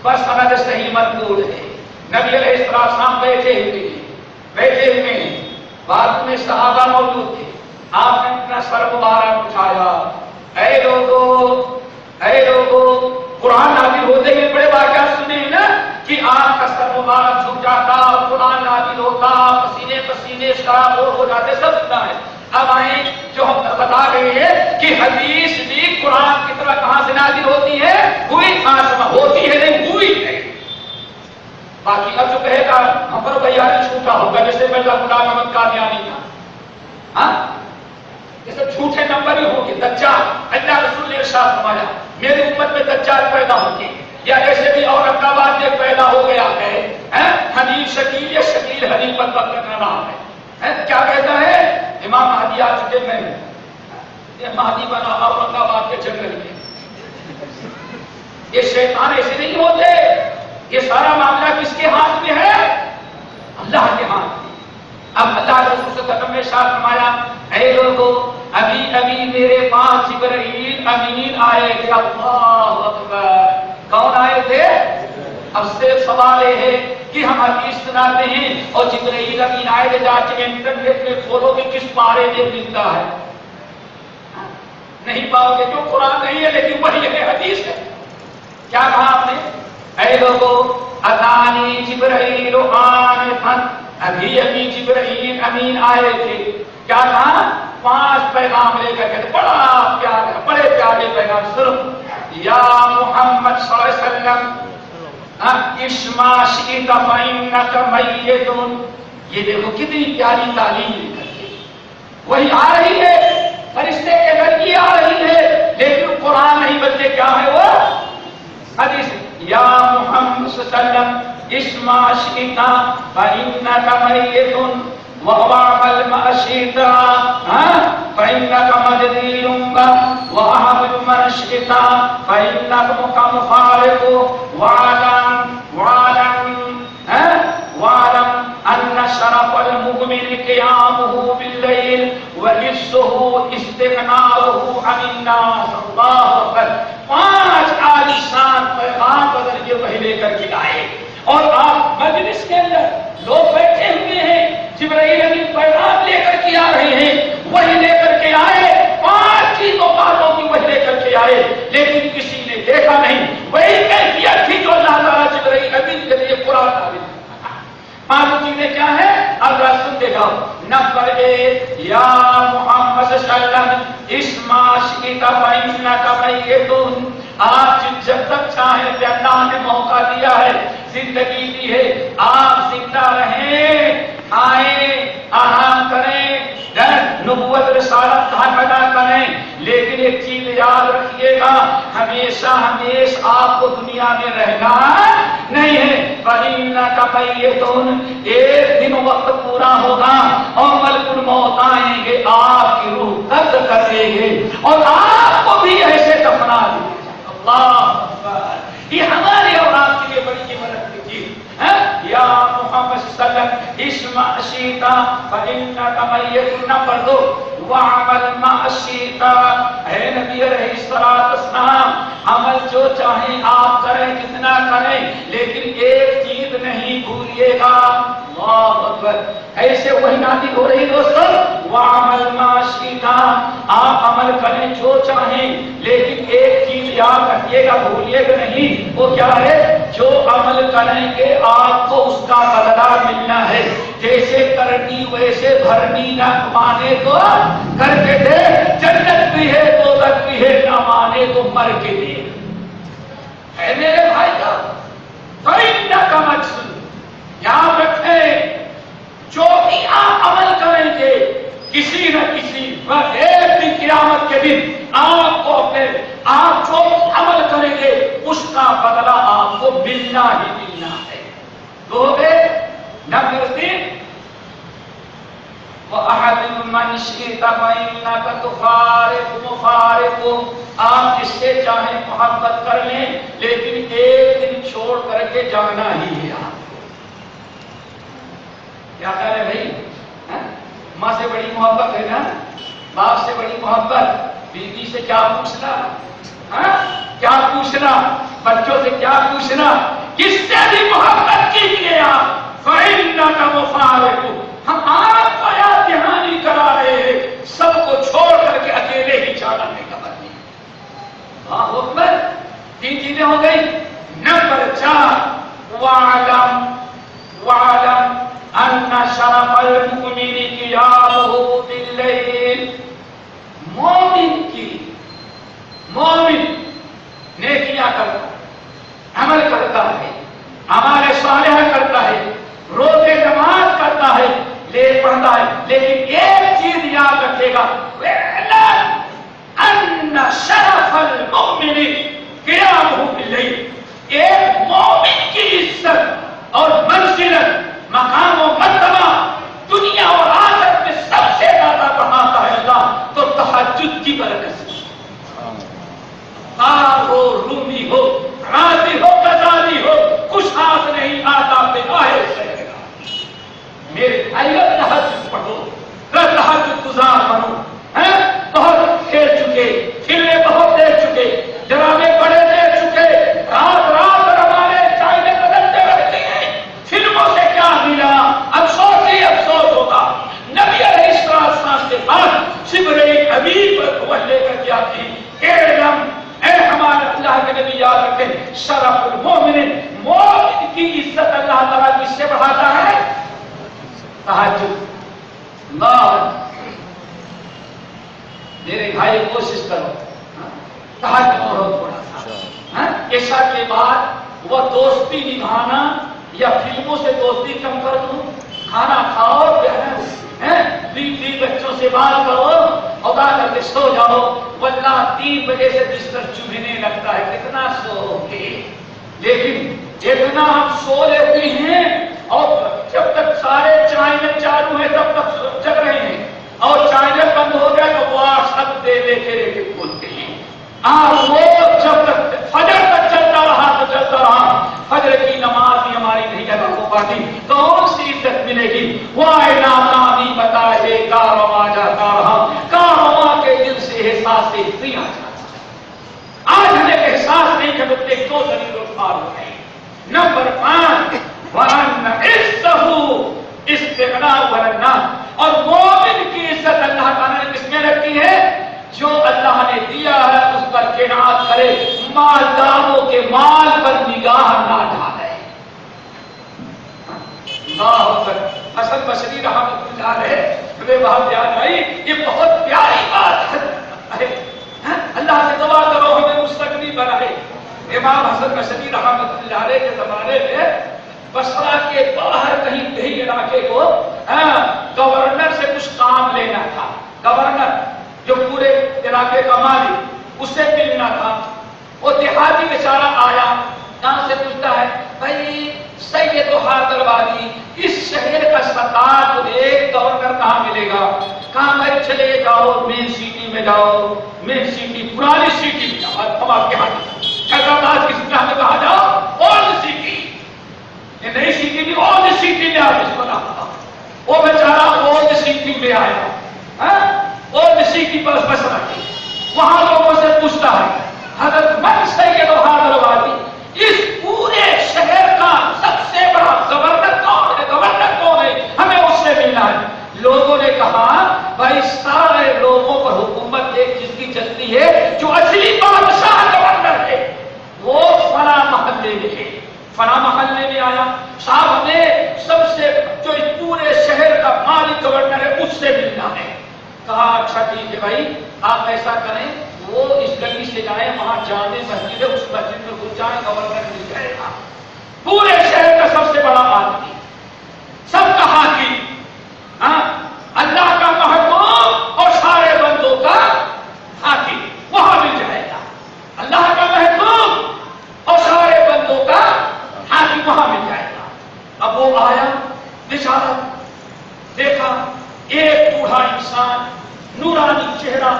بس سند صحیح مردود ہے۔ نبی علیہ السلام بیٹھے ہوئے ہیں، بعد میں صحابہ موجود تھے، آپ نے اپنا سر مبارک اٹھایا، اے لوگوں قرآن نازل ہوتے ہوئے بڑے واقعات سنے ہیں نا کہ آپ کا سر مبارک جھک جاتا، قرآن نازل ہوتا، پسینے پسینے شراب ہو جاتے، سب سنا ہے۔ اب آئیں جو ہم بتا رہے ہیں کہ حدیث بھی قرآن کی طرح کہاں سے نازل ہوتی ہے؟ ہوئی آسمان ہوتی ہے نہیں ہوئی ہے۔ باقی اب جو کہے گا ہم پر بیانی چھوٹا ہوگا، جیسے مرزا غلام احمد قادیانی کا، ہاں جیسے جھوٹے نمبر ہی ہوں گے، دجال، اللہ رسول نے ارشاد فرمایا میری امت میں دجال پیدا ہوں گے، یا ایسے بھی اورنگ آباد میں پیدا ہو گیا ہے حنیف شکیل یا شکیل حنیف پر وقت کا نام ہے، کیا کہتا ہے امام مہدی آ چکے میں، یہ مہدی بنا اورنگ آباد کے جنگل میں۔ یہ شیطان ایسے نہیں ہوتے، یہ سارا معاملہ کس کے ہاتھ میں ہے؟ اللہ کے ہاتھ میں۔ اب اللہ کے رسول صلی اللہ علیہ وسلم نے ارشاد فرمایا اے لوگوں ابھی میرے پاس جبرائیل امین آئے تھے. اللہ اکبر. کون آئے تھے؟ اب سے سوال یہ ہے کہ ہم حدیث سناتے ہیں اور جبرائیل امین آئے تھے. جا کے انٹرنیٹ میں کھولو گے کس پارے میں ملتا ہے؟ نہیں پاؤ گے. جو قرآن نہیں ہے لیکن وہی ہے، حدیث ہے. کیا کہا آپ نے؟ اے لوگوں اتانی جبرائیل آنفا، ابھی جبرائیل امین آئے تھے. کیا کہا؟ 5 پیغام لے کر کے. بڑا پیارا، بڑے پیارے پیغام. سنو. یا محمد صلی اللہ علیہ وسلم اشما شئت فإنک میت. یہ دیکھو کتنی پیاری تعلیم لے کر کے وہی آ رہی ہے. فرشتے کے ذریعے آ رہی ہے لیکن قرآن نہیں بلکہ کیا ہے وہ حدیث. یا محمد صلی اللہ علیہ وسلم اشما شئت فإنک میت وَوَعْمَلْ مَا شِئْتَ فَإِنَّكَ مَجْزِيٌّ وَأَعْمَلْ مَا شِئْتَ فَإِنَّكَ مُفَارِقٌ. وَاعْلَمْ أَنَّ شَرَفَ الْمُؤْمِنِ قِيَامُهُ بِاللَّيْلِ وَعِزُّهُ اسْتِغْنَاؤُهُ عَنِ النَّاسِ. اللہ اکبر. 5 عالیشان پیغام بدل کے وہی لے کر کے آئے اور آپ مجلس کے اندر لوگ بیٹھے ہوئے ہیں. جبرائیل امین پیغام لے کر کے آ رہے ہیں. وہی لے کر کے آئے. 5 چیزوں باتوں کی وہی لے کر کے آئے لیکن کسی نے دیکھا نہیں. وہی کیفیت تھی جو اللہ تعالیٰ جبرائیل امین کے لیے قرآن نازل. 5 چیزیں کیا ہے؟ اللہ سنتے جاؤ. نمبر 1 یا محمد صلی اللہ علیہ وسلم اشما شئت فإنک میت. آپ جب تک چاہیں کہ اللہ نے موقع دیا ہے، زندگی دی ہے، آپ زندہ رہیں، آئیں، آرام کریں، نبوت رسالت کا حق ادا کریں. لیکن ایک چیز یاد رکھیے گا، ہمیشہ آپ کو دنیا میں رہنا نہیں ہے. فَإِنَّكَ مَيِّتٌ. ایک دن وقت پورا ہوگا اور ملک الموت آئیں گے، آپ کی روح قبض کر دیں گے اور آپ کو بھی ایسے دفنا دیں گے. اللہ اکبر. یہ ہمارے اور آپ کے لیے بڑی عبرت کی چیز ہے. یا محمد صلی اللہ علیہ وسلم اشما شئت فإنک میت. نمبر 2 وعمل ما شئت. اے نبی علیہ السلام عمل جو چاہیں آپ کریں، کتنا کریں، لیکن ایک چیز نہیں بھولیے گا. اللہ اکبر. ایسے وہی نازل ہو رہی دوستو. وعمل ما شئت. آپ عمل کریں جو چاہیں لیکن ایک چیز یاد رکھیے گا، بھولیے گا نہیں. وہ کیا ہے؟ جو عمل کریں گے آپ کو اس کا بدلہ ملنا ہے. جیسے کرنی ویسے بھرنی، نہ مانے تو کر کے دے. جنت بھی ہے دوزخ بھی ہے، نہ مانے تو مر کے دے. ہے میرے بھائی کا فإنک مجزی. یاد رکھیں جو بھی آپ عمل کریں گے کسی نہ کسی وقت ایک دن قیامت کے دن آپ کو آپ جو عمل کریں گے اس کا بدلہ آپ کو ملنا ہی ملنا ہے. نمبر 3 وَأَحَدٍ مَّنْ شِئْتَ فَإِنَّكَ تُفَارِقُ. آپ جس سے چاہیں محبت کر لیں لیکن ایک دن چھوڑ کر کے جانا ہی ہے. آپ کیا کہہ رہے بھائی؟ ماں سے بڑی محبت ہے نا، باپ سے بڑی محبت، بیوی سے کیا پوچھنا، کیا پوچھنا، بچوں سے کیا پوچھنا، کس سے بھی محبت کیجیے آپ. فإنک مفارق. ہم آپ کو یاد دہانی کرا رہے ہیں، سب کو چھوڑ کر کے اکیلے ہی جانا ہے. خبر نہیں. اللہ اکبر. 3 چیزیں ہو گئی. نمبر 4 وَاعْلَمْ أَنَّ شَرَفَ الْمُؤْمِنِ قِيَامُهُ بِاللَّيْلِ. مومن نیکیاں کرتا ہے، عمل کرتا ہے، اعمال صالحہ کرتا ہے، روزے نماز کرتا ہے، پڑھتا ہے، لیکن ایک چیز یاد رکھے گا. أَنَّ شَرَفَ الْمُؤْمِنِ قِيَامُهُ بِاللَّيْلِ. ایک مومن کی عزت اور منزلت، مقام و مرتبہ دنیا اور آخرت میں سب سے زیادہ بڑھاتا ہے اللہ تو تہجد کی برکت سے. ہو رومی ہو، راضی ہو، غزالی ہو، کچھ ہاتھ نہیں آتا پہ آئے رہے گا. میرے بھائیو تہجد پڑھو، تہجد گزار بنو. بہت کھیل چکے، کھیلے بہت میں بھی یاد رکھیں شرف المومن، مومن کی عزت اللہ تعالیٰ کس سے بڑھاتا ہے؟ تہجد۔ اللہ میرے بھائی کوشش کرو تہجد پڑھو تھوڑا سا، عشاء کے بعد وہ دوستی نبھانا یا فلموں سے دوستی کم کر دوں، کھانا کھاؤ بیوی بچوں سے بات کرو، ادا کر کے سو جاؤ، ورنہ 3 بجے سے بستر چبھنے لگتا ہے، کتنا سو گے؟ لیکن جتنا ہم سو لیتے ہیں اور جب تک سارے چینل چالو ہیں تب تک جگ رہے ہیں، اور چینل بند ہو گیا تو وہ سب دے کے کھولتے ہیں۔ وہ جب تک فجر تک چلتا رہا تو چلتا رہا، فجر کی نماز بھی ہماری نہیں جگہ ہو پاتی، کون سی عزت ملے گی؟ وہ ناکامی بتائے کارواں جاتا رہا، کارواں کے دل سے احساس دیا جاتا۔ آج ہمیں احساس نہیں کہ بچے دو دلیل اٹھار ہو گئے۔ نمبر 5 وَأَنَّ عِزَّهُ اسْتِغْنَاءُ وَالنَّاسِ، اور مومن کی عزت اللہ تعالیٰ نے کس میں رکھی ہے؟ جو اللہ نے دیا ہے اس پر قناعت کرے، مالداروں کے مال پر نگاہ نہ ڈالے۔ اللہ اکبر۔ حسن بصری رحمۃ اللہ علیہ ہمیں بات یاد آئی، یہ بہت پیاری بات ہے، اللہ سے دعا کرو ہمیں مستقبل بنائے۔ امام حسن بصری رحمۃ اللہ علیہ کے زمانے میں بصرہ کے باہر کہیں دیہی علاقے کو گورنر سے کچھ کام لینا تھا، گورنر جو پورے علاقے کا مالک، اس سے ملنا تھا۔ وہ دیہاتی بیچارہ آیا، کہاں سے پوچھتا ہے بھائی سید حیدر آبادی اس شہر کا سرتاج ایک گورنر کہاں ملے گا؟ کہاں میں چلے جاؤ مین سٹی میں جاؤ، مین سٹی پرانی سٹی میں جاؤ، ہم آپ کے ہاتھ حیدرآباد کی سطح میں کہا جاؤ اولڈ سٹی، یہ نئی سٹی بھی اولڈ سٹی میں آپ اس کو نہ پتا۔ وہ بیچارہ اولڈ سٹی میں آیا، اولڈ سٹی پر بسرا کی، وہاں لوگوں سے پوچھتا ہے حضرت من سید حیدر آبادی اس پورے شہر کا سب سے بڑا گورنر کون ہے؟ گورنر کون ہے؟ ہمیں اس سے ملنا ہے۔ لوگوں نے کہا بھائی سارے لوگوں پر حکومت ایک چیز کی چلتی ہے، جو اصلی بادشاہ گورنر ہے وہ فلاں محلے میں ہے۔ فلاں محلے میں آیا، صاحب ہمیں سب سے جو اس پورے شہر کا مالک گورنر ہے اس سے ملنا ہے۔ کہا اچھا ٹھیک ہے بھائی، آپ ایسا کریں وہ اس گلی سے جائیں، وہاں جامع مسجد ہے، اس مسجد میں گھس جائیں، گورنر مل جائے گا۔ پورے شہر کا سب سے بڑا آدمی، سب کا حاکم، اللہ کا محکوم اور سارے بندوں کا حاکم، وہاں مل جائے گا۔ اللہ کا محکوم اور سارے بندوں کا حاکم وہاں مل جائے گا۔ اب وہ آیا بیچارہ، دیکھا ایک بوڑھا انسان، نورانی چہرہ،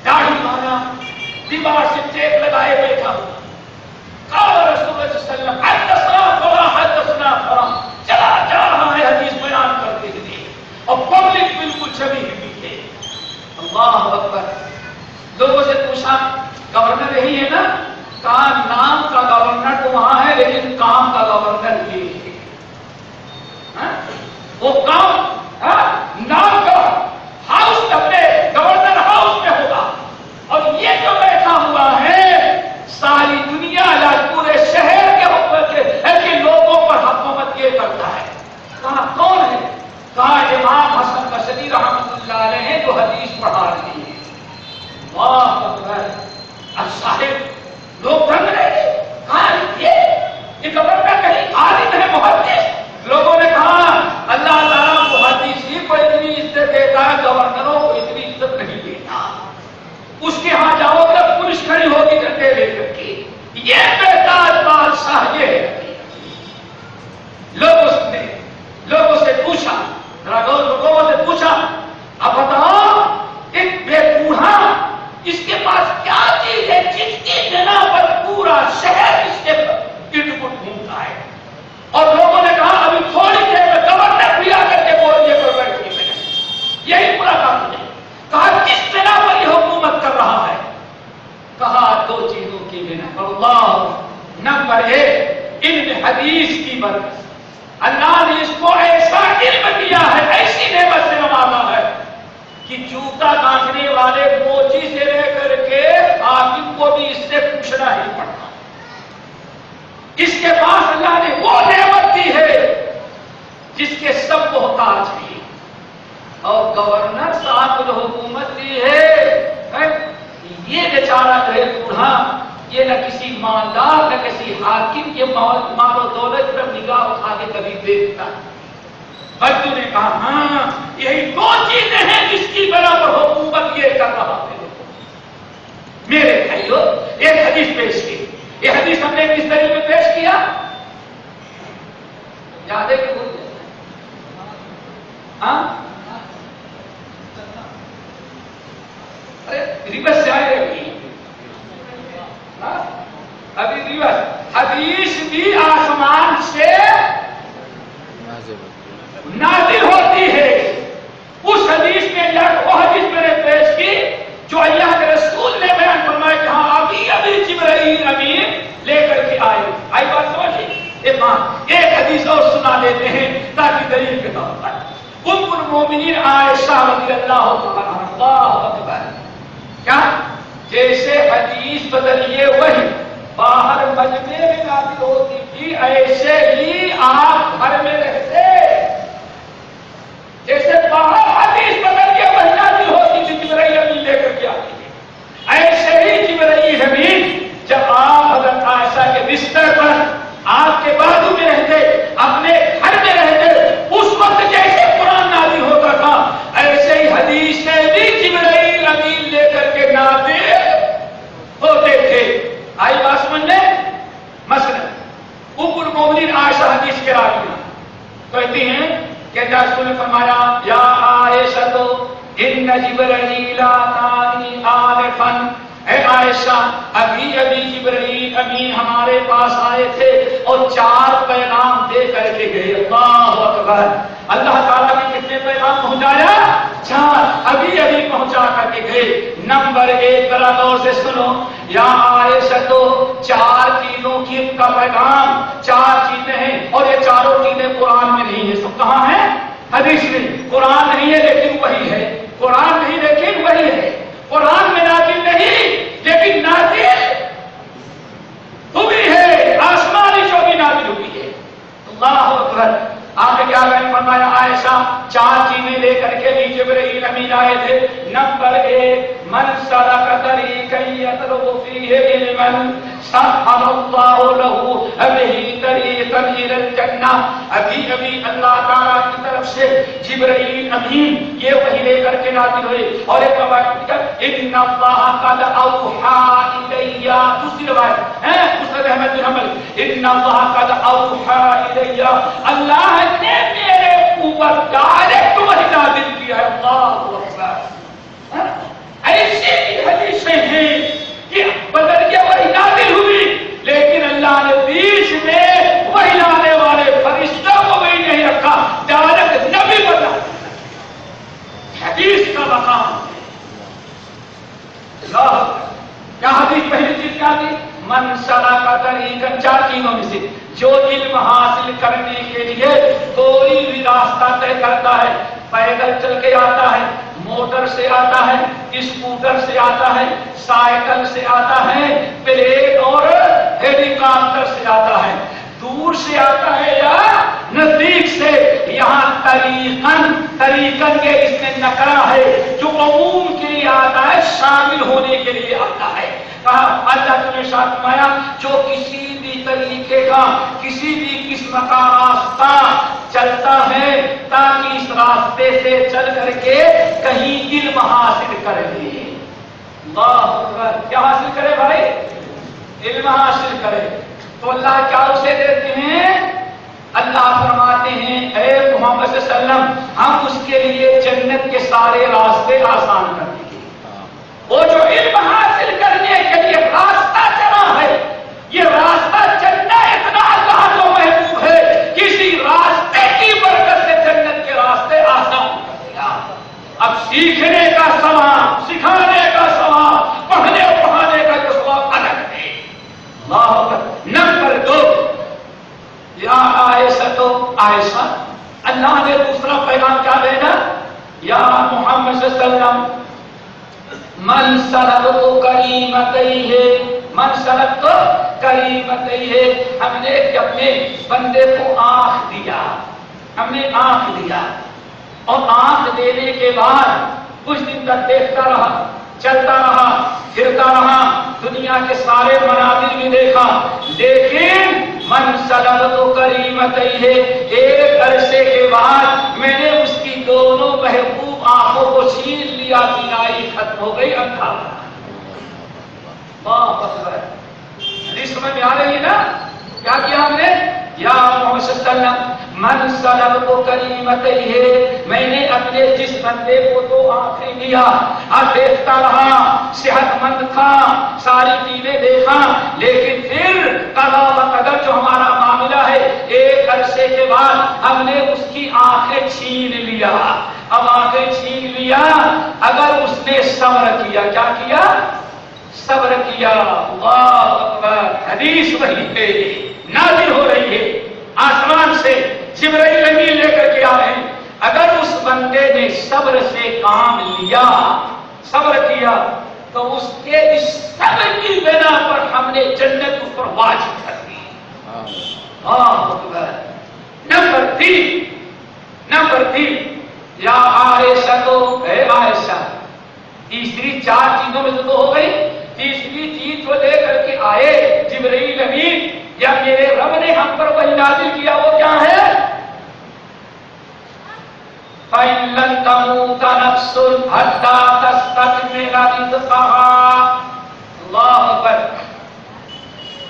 داڑھی بانا، دیوار سے ٹیک لگائے بیٹھا ہوا۔ قال رسول اللہ صلی اللہ علیہ وسلم حدثنا فلاں حدثنا فلاں، چلا جا رہا ہے حدیث بیان کرتے ہوئے، اور پبلک بالکل چھوی ہوئی ہے۔ اللہ اکبر۔ لوگوں سے پوچھا گورنر یہی ہے نا؟ کہا نام کا گورنر تو وہاں ہے لیکن کام کا گورنر یہ ہے۔ وہ کام نام کا ہاؤس اپنے گورنر ہاؤس میں ہوگا، اور یہ جو بیٹھا ہوا ہے ساری دنیا یا پورے شہر کے لوگوں پر حکومت یہ کرتا ہے۔ کہا کون ہے؟ کہا امام حسن بصری رحمۃ اللہ علیہ ہیں جو حدیث پڑھا رہے ہیں۔ اللہ اکبر۔ اب صاحب لوگ رنگ رہے تھے، کہا یہ گورنر کہیں عالم ہے، محدث؟ لوگوں نے کہا اللہ تعالیٰ محدثین کو اتنی عزت دیتا ہے، گورنروں کو اتنی عزت نہیں دیتا۔ اس کے ہاں جاؤ تب پولیس کھڑی ہوگی ڈنڈے لے کر کے، یہ بہتر بادشاہ یہ ہے۔ لوگوں سے پوچھا، لوگوں سے پوچھا اب بتاؤ ایک بے بوڑھا اس کے پاس کیا چیز ہے جس کی بنا پر پورا شہر اس کے ارد گرد گھومتا ہے؟ اور لوگوں نے کہا ابھی تھوڑی دیر میں گورنر بھی آ کر کے بول یہ پر بیٹھ کے یہی پورا کام ہے۔ کہا کس بنا پر یہ حکومت کر رہا ہے؟ کہا دو چیزوں کی بنا پر۔ اللہ نمبر 1 علم حدیث کی برکت، اللہ نے اس کو ایسا علم دیا ہے، ایسی نعمت سے نوازا ہے کہ جوتا کاٹنے والے موچی سے لے کر کے حاکم کو بھی اس سے پوچھنا ہی پڑتا۔ کے پاس اللہ نے وہ نعمت دی ہے جس کے سب محتاج ہیں، اور گورنر صاحب کو حکومت دی ہے، یہ بیچارہ ہے بوڑھا، یہ نہ کسی مالدار نہ کسی حاکم کے مال و دولت پر نگاہ اٹھا کے کبھی دیکھتا ہے۔ بچوں نے کہا ہاں یہی دو چیزیں ہیں جس کی بنا پر حکومت یہ کر رہا ہے۔ میرے بھائیو ایک حدیث پیش کی، یہ حدیث ہم نے کس طریقے میں پیش کیا یاد ہے کہ بھول گئے؟ ہاں ارے ریورس سے آئے ابھی ریورس حدیث بھی آسمان سے نازل ہوتی ہے۔ اس حدیث میں وہ حدیث میں نے پیش کی جو اللہ کے رسول نے بیان فرمایا کہ ہاں ابھی جبرائیل امین لے کر کے آئی بات سمجھی؟ ایک حدیث اور سنا دیتے ہیں تاکہ دلیل کے طور پر۔ ام المومنین عائشہ رضی اللہ اکبر، کیا جیسے حدیث بدلیے وہی باہر مجمع میں نازل ہوتی تھی، ایسے ہی آپ گھر میں رہتے، جیسے باہر حدیث بدل کے وہی نازل ہوتی تھی جبرائیل امین لے کر کے آتی ہے، ایسے ہی جبرائیل امین جب آپ حضرت عائشہ کے بستر پر آپ کے بازو میں رہتے، اپنے گھر میں رہتے، اس وقت جیسے قرآن نازل ہوتا تھا ایسے ہی حدیثیں بھی جبرائیل امین لے کر کے نازل ہوتے تھے۔ آئی بات سمجھنے؟ مثلا ام المومنین عائشہ حدیث کے راوی کہتی ہیں کہ رسول نے فرمایا یا عائشہ ان جبرائیل اتانی آنفا، اے عائشہ ابھی جبرائیل امین ہمارے پاس آئے تھے اور 4 پیغام دے کر کے گئے۔ اللہ اکبر، اللہ تعالیٰ نے کتنے پیغام پہنچایا؟ 4 ابھی پہنچا کر کے گئے۔ نمبر 1 ذرا غور سے سنو، یا عائشہ تو 4 چیزوں کی کا پیغام، 4 چیزیں ہیں اور یہ چاروں چیزیں قرآن میں نہیں ہیں۔ سب کہاں ہیں؟ حدیث میں۔ قرآن نہیں ہے لیکن وہی ہے، قرآن نہیں لیکن وہی ہے، قرآن میں نازل نہیں لیکن نازل ہوئی ہے، آسمانی جو بھی نازل ہوئی ہے۔ اللہ اکبر، آپ نے کیا بیان فرمایا؟ عائشہ 4 چیزیں لے کر کے نیچے جبرائیل امین آئے تھے۔ نمبر 1 من سلک طریقا یطلب فیہ علما سہل اللہ لہ بہ طریقا الی الجنہ۔ ابھی اللہ تعالیٰ کی طرف سے جبرائیل امین یہ وحی لے کر کے نازل ہوئے، اور ایک روایت ان اللہ قد اوحی الی، دوسری روایت ہے مسند احمد بن حنبل، ان اللہ قد اوحی الی، اللہ نے میرے اوپر ڈائریکٹ وحی نازل کیا ہے۔ اللہ اکبر، ایسی بھی حدیثیں ہیں کہ بدل کے وحی نازل ہوئی لیکن اللہ نے بیچ میں وحی لانے والے فرشتوں کو بھی نہیں رکھا، ڈائریکٹ نبی بنا حدیث کا مقام۔ کیا حدیث پہلی چیز کیا تھی؟ من سلک طریقا، 4 چیزوں میں سے جو علم حاصل کرنے کے لیے کوئی بھی راستہ طے کرتا ہے، پیدل چل کے آتا ہے، موٹر سے آتا ہے، اسکوٹر سے آتا ہے، سائیکل سے آتا ہے، پلین اور ہیلی کاپٹر سے آتا ہے، دور سے آتا ہے یا نزدیک سے، یہاں طریقن کے اس میں نکرا ہے جو عموم کے لیے آتا ہے، شامل ہونے کے لیے آتا ہے۔ کہا اللہ نے ارشاد فرمایا جو کسی بھی طریقے کا کسی بھی قسم کا راستہ چلتا ہے تاکہ اس راستے سے چل کر کے کہیں علم حاصل کر لے۔ اللہ اکبر، کیا حاصل کرے بھائی؟ علم حاصل کرے تو اللہ کیا اسے دیتے ہیں؟ اللہ فرماتے ہیں اے محمد صلی اللہ علیہ وسلم ہم اس کے لیے جنت کے سارے راستے آسان کر دیں گے۔ وہ جو علم حاصل کرنے کے لیے راستہ چلا ہے، یہ راستہ چلنا اتنا اللہ کو محبوب ہے، کسی راستے کی برکت سے جنت کے راستے آسان کر دیا۔ اب سیکھنے کا ثواب، سکھانے کا ثواب، پڑھنے اور پڑھانے کا جو ثواب الگ ہے۔ اللہ اکبر۔ نمبر 2 یا عائشہ تو عائشہ، اللہ نے دوسرا پیغام کیا بھیجا؟ یا محمد صلی اللہ علیہ وسلم من سلک تو کریمتیہ، من سلک تو کریمت ہے، ہم نے اپنے بندے کو آنکھ دیا، ہم نے آنکھ دیا، اور آنکھ دینے کے بعد کچھ دن تک دیکھتا رہا، چلتا رہا، پھرتا رہا، دنیا کے سارے مناظر بھی دیکھا، لیکن من سلب تو کریمت ہے، ایک عرصے کے بعد میں نے اس کی دونوں محبوب آنکھوں کو چھین لیا، بینائی ختم ہو گئی، اندھا سمجھ میں آ رہی ہے نا؟ کیا کیا ہم نے؟ یا محمد صلی اللہ علیہ وسلم من سلب تو کریمت ہے، میں نے اپنے جس بندے کو دو آنکھیں دیا، دیکھتا رہا، صحت مند تھا، ساری چیزیں دیکھا، لیکن پھر قضا و قدر جو ہمارا معاملہ ہے، ایک عرصے کے بعد ہم نے اس کی آنکھیں چھین لیا۔ اب آنکھیں چھین لیا، اگر اس نے صبر کیا، کیا کیا؟ صبر کیا۔ اللہ اکبر، حدیث وہی پہ نازل ہو رہی ہے آسمان سے، جبرائیل امین لے کر کے آ رہے ہیں، اگر اس بندے نے صبر سے کام لیا، صبر کیا، تو اس کے اس صبر کی بنا پر ہم نے جنت اس پر واجب کر دی۔ نمبر 3 یا عائشہ، تو اے عائشہ، تیسری 4 چیزوں میں تو ہو گئی، تیسری چیز جو لے کر کے آئے جبرائیل امین یا میرے رب نے ہم پر وہی نازل کیا، وہ کیا ہے؟ فَإِن لَّن تَمُوتَ نَفْسٌ حَتَّىٰ تَسْتَكْمِلَ رِزْقَهَا۔ اللہ اکبر۔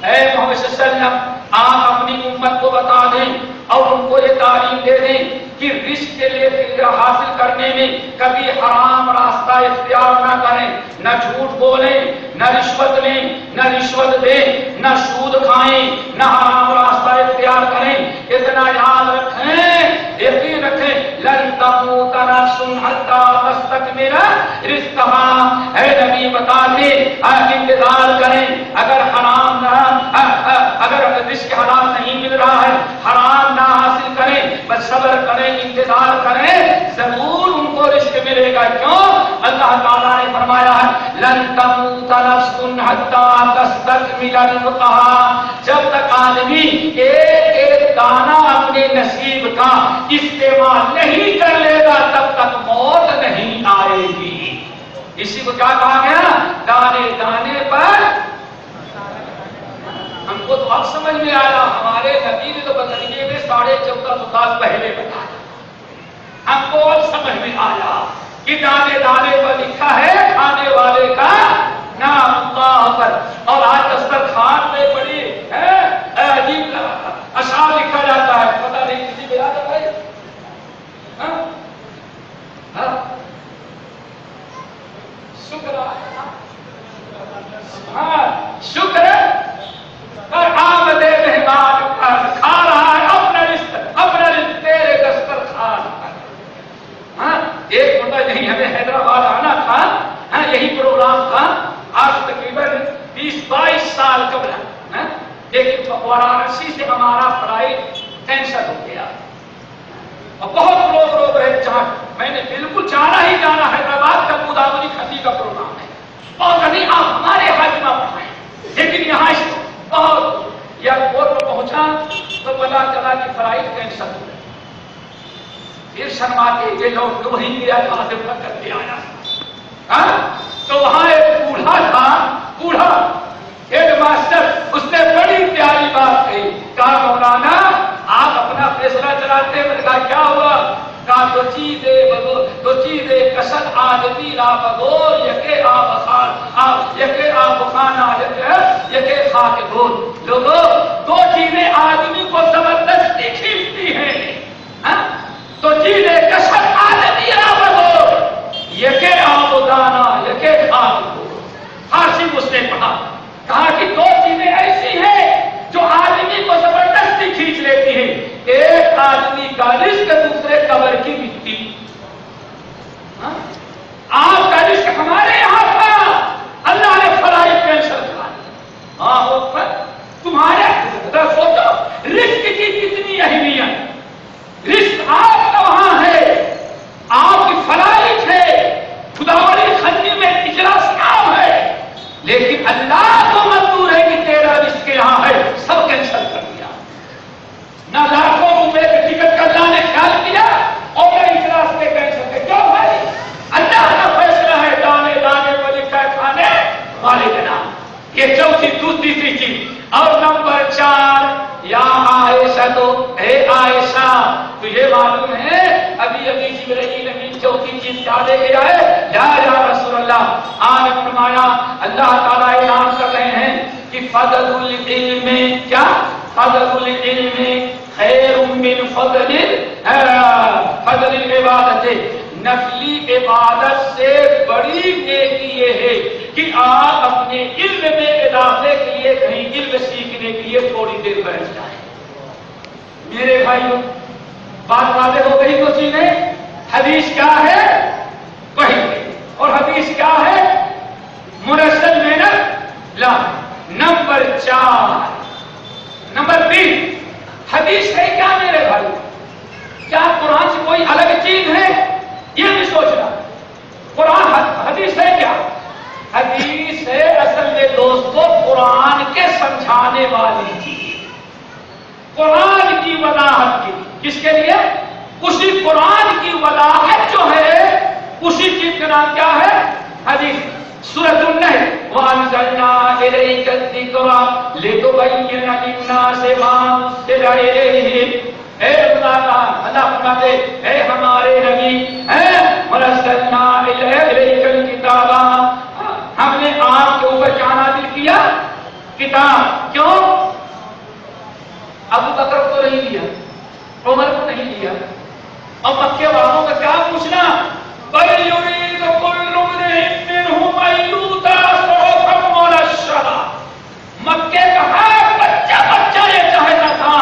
اے محمد صلی اللہ علیہ وسلم، آپ اپنی امت کو بتا دیں اور ان کو یہ تعلیم دے دیں کہ رزق کے لیے فکر حاصل کرنے میں کبھی حرام راستہ اختیار نہ کریں، نہ جھوٹ بولیں، نہ رشوت لیں، نہ رشوت دیں، نہ سود کھائیں، نہ حرام راستہ اختیار کریں۔ اتنا یاد رکھیں، یقین رکھیں، لن تموت نفس حتی تستکمل رزقها۔ اے نبی بتا دیں، انتظار کریں، اگر حرام نہ، اگر رزق حلال نہیں مل رہا ہے، حرام نہ حاصل کریں، بس صبر کریں، انتظار کریں، ضرور ان کو رزق ملے گا۔ کیوں؟ اللہ تعالیٰ نے فرمایا ہے لن تموت نفس حتی تستکمل رزقها۔ جب تک آدمی ایک دانہ اپنے نصیب کا استعمال نہیں کر لے گا، تب تک موت نہیں آئے گی۔ اسی کو کیا کہا گیا؟ دانے دانے پر۔ ہم کو تو اب سمجھ میں آیا، ہمارے نبی نے تو بدنیے میں 1450 سال پہلے بتایا، ہم کو اب سمجھ میں آیا کہ دانے دانے پر لکھا ہے کھانے والے کا نام، اللہ پر۔ اور آج دسترخوان میں بڑی عجیب اشعار لکھا جاتا ہے، پتہ نہیں کسی کو یاد ہے بھائی؟ شکر پر آمد مہمان پر، کھا رہا ہے اپنا رزق تیرے دسترخوان پر۔ ایک مدت نہیں ہمیں حیدرآباد آنا تھا، یہی پروگرام تھا، آج تقریباً 20-22 سال قبل، لیکن وارانسی سے ہمارا فلائٹ کینسل ہو گیا اور بہت لوگ رو رہے، جہاں میں نے بالکل جانا ہی جانا، حیدرآباد کا گوداوری کھنڈی کا پروگرام ہے، اور کبھی آپ ہمارے حج نہ پڑھائیں، لیکن یہاں بہت ایئرپورٹ پر پہنچا تو پتا چلا کہ فلائٹ کینسل ہو گئی۔ پھر شرماتے یہ لوگ تو وہیں گیا جہاں سے کر کے آیا، تو وہاں ایک بوڑھا تھا، بوڑھا ہیڈ ماسٹر، اس نے بڑی پیاری بات کہی، کہا مولانا آپ اپنا فیصلہ چلاتے ہیں، کہا کیا ہوا؟ کہا دو چیزیں کسد آدمی را بگور، یکے آب خانہ یکے خاک گور۔ لوگوں، دو چیزیں آدمی کو زبردستی کھینچتی ہیں، تو چیزیں کسد آدمی را بگور، یکے آب دانا یکے خاک گور۔ حاصل اس نے کہا کہ دو چیزیں ایسی ہیں جو آدمی کو زبردستی کھینچ لیتی ہیں، ایک آدمی کا رزق، دوسرے قبر کی مٹی۔ آپ کا رزق ہمارے یہاں تھا، اللہ نے فلائٹ کینسل کر تمہارے سوچو رزق کی کتنی اہمیت، رزق آپ کا وہاں ہے، آپ کی فلائٹ ہے، خداوندی خنی میں اجلاس کام ہے، لیکن اللہ کو منظور ہے کہ تیرا رزق جبرائیل امین چوتھی چیز کیا لے کے آئے؟ یا رسول اللہ، آج فرمایا اللہ تعالیٰ اعلان کر رہے ہیں کہ فضل العلم، کیا فضل العلم خیر من فضل العبادت، نفلی عبادت سے بڑی نیکی یہ ہے کہ آپ اپنے علم میں اضافے کے لیے کہیں علم سیکھنے کے لیے تھوڑی دیر بیٹھ جائیں۔ میرے بھائیوں بات واضح ہو گئی کچھ نہیں؟ حدیث کیا ہے؟ وہی ہے، اور حدیث کیا ہے؟ مرسل محنت لا۔ نمبر 4، نمبر 3 حدیث ہے کیا میرے بھائی؟ کیا قرآن سے کوئی الگ چیز ہے؟ یہ بھی سوچنا۔ قرآن حدیث ہے کیا؟ حدیث ہے اصل میں دوستو قرآن کے سمجھانے والی چیز، قرآن کی وضاحت کی۔ کس کے لیے؟ اسی قرآن کی وضاحت جو ہے اسی چیز کا نام کیا ہے؟ حدیث۔ سورۃ النحل وَأَنزَلْنَا إِلَيْكَ الذِّكْرَ لِتُبَيِّنَ لِلنَّاسِ مَا نُزِّلَ إِلَيْهِمْ۔ اے اللہ فرماتے اے ہمارے نبی، وَأَنزَلْنَا إِلَيْكَ الْكِتَابَ، ہم نے آپ کے اوپر کیا نازل کیا؟ کتاب۔ کیوں؟ ابو بکر کو نہیں لیا، عمر کو نہیں لیا، اور مکے والوں کا کیا پوچھنا؟ بل یرید کل امرئ منہم ان یؤتی صحفا منشرہ۔ مکے کا ہر بچہ یہ چاہتا تھا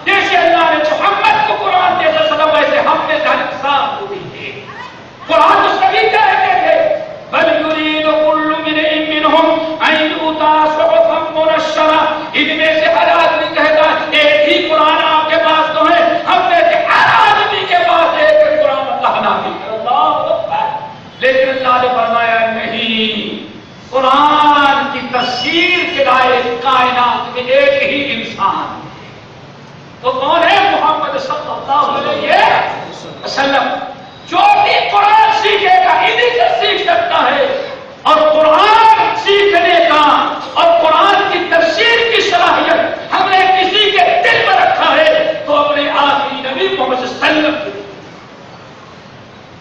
جیسے اللہ نے محمد کو قرآن دیا تھا ویسے ہم نے ہر انسان کو بھی دے۔ قرآن تو سبھی کہتے تھے بل یرید کل امرئ منہم ان یؤتی صحفا منشرہ، ان میں سے ہر آدمی کہتا ایک ہی قرآن آپ کے پاس تو ہے، ہم میں سے ہر آدمی کے پاس ایک قرآن اللہ نازل کر۔ لیکن اللہ نے فرمایا نہیں، قرآن کی تفسیر کے لائق کائنات میں ایک ہی انسان ہے، تو کون ہے؟ محمد صلی اللہ علیہ وسلم۔ جو بھی قرآن سیکھے گا انہی سے سیکھ سکتا ہے، اور قرآن سیکھنے کا اور قرآن کی تفسیر کی صلاحیت ہم نے کسی کے دل میں رکھا ہے تو اپنے آخری نبی محمد صلی اللہ علیہ وسلم۔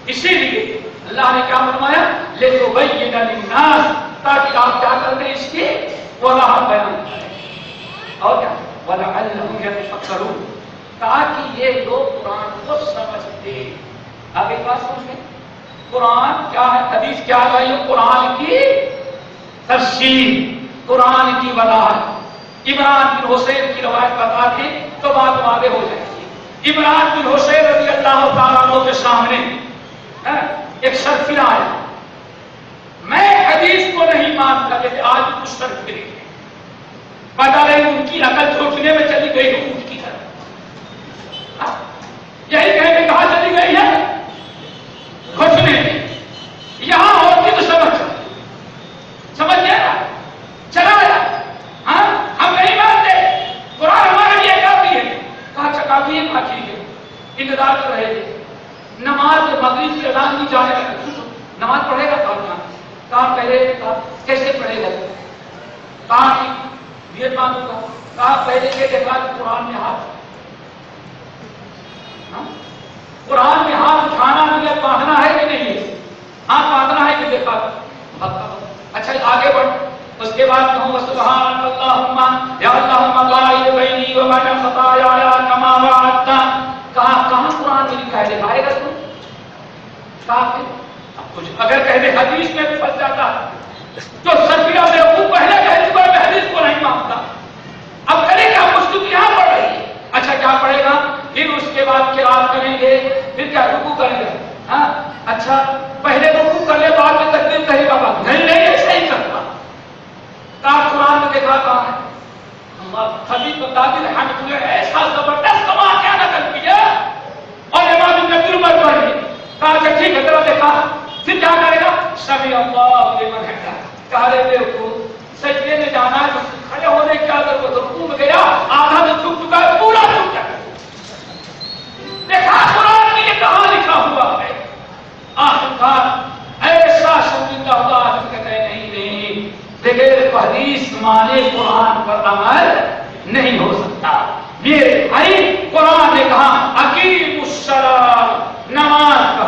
اسی لیے اللہ نے کیا فرمایا؟ لِتُبَيِّنَ لِلنَّاسِ، تاکہ آپ کیا کر دیں اس کی وضاحت بیان کریں، اور کیا وَلَعَلَّهُمْ يَتَفَكَّرُونَ، تاکہ یہ لوگ قرآن کو سمجھتے۔ آگے بات سمجھیں، قرآن کیا ہے؟ حدیث کیا ہے؟ قرآن کی تفسیر، قرآن کی وضاحت۔ عمران بن حسین کی روایت بتا کے تو بات واضح ہو جائے گی۔ عمران بن حسین رضی اللہ تعالیٰ عنہ کے سامنے ایک سرفرا آیا، میں حدیث کو نہیں مانتا، جیسے آج کچھ سرفرے پتا نہیں ان کی عقل چھوٹنے میں چلی گئی ہے اونٹ کی طرح، یہی کہہ کے کہاں چلی گئی ہے؟ گھٹنے میں۔ یہاں ہوتی تو سمجھ گیا، چلا گیا۔ ہاں ہم نہیں مانتے، قرآن ہمارے لیے کافی ہے۔ کہا اچھا کافی ہے، کافی ہے، انتظار کر رہے تھے۔ نماز مغرب کی اذان کی جانے لگی، نماز پڑھے گا کہاں پہلے کیسے پڑھے گا؟ کہاں کی نیت مانوں گا؟ کہاں پہلے یہ دیکھا قرآن میں ہاتھ، قرآن میں ہاتھ اٹھانا نیت باندھنا ہے کہ نہیں ہے؟ ہاتھ باندھنا ہے کہ دیکھا؟ اچھا آگے بڑھ، اس کے بعد کہوں سبحان اللہم یا اللہم باعث بینی و بین خطایا کما وعدت۔ کہاں قرآن میں لکھا ہے؟ دکھائے گا تو کہاں؟ اب کچھ اگر کہتے حدیث میں بھی پھنس جاتا تو سرفیہ بیوقوف پہلے کہہ چکا میں حدیث کو نہیں مانتا، اب کرے گا مشکل یہاں پڑھ رہی ہے۔ اچھا کیا پڑھے گا؟ پھر اس کے بعد قرات کریں گے، پھر کیا رکوع کریں گے؟ ہاں اچھا پہلے رکوع کر لے بعد میں تکبیر کہے گا، نہیں ایسا ہی کرتا۔ کہا قرآن میں دیکھا کہاں ہے؟ خبیب قابل حمد نے ایسا زبردست کما کیا نقل کیا، اور امام ابن عمر پڑھ لی۔ کہا کہ ٹھیک ہے ذرا دیکھا، پھر کیا کرے گا؟ سمیع اللہ لمن حمدہ۔ کہا رے بیوقوف، سجدے میں جانا ہے تو کھڑے ہونے کی کیا ضرورت؟ رکوع میں گیا آدھا تو چھپ چکا ہے، پورا چھپ چکا ہے۔ دیکھا قرآن میں یہ کہاں لکھا ہوا ہے؟ آخرکار ایسا شرمندہ ہوگا آدمی کہتے ہیں نہیں بغیر حدیث مانے قرآن پر عمل نہیں ہو سکتا۔ میرے بھائی قرآن نے کہا اقیم الصلاۃ، نماز کا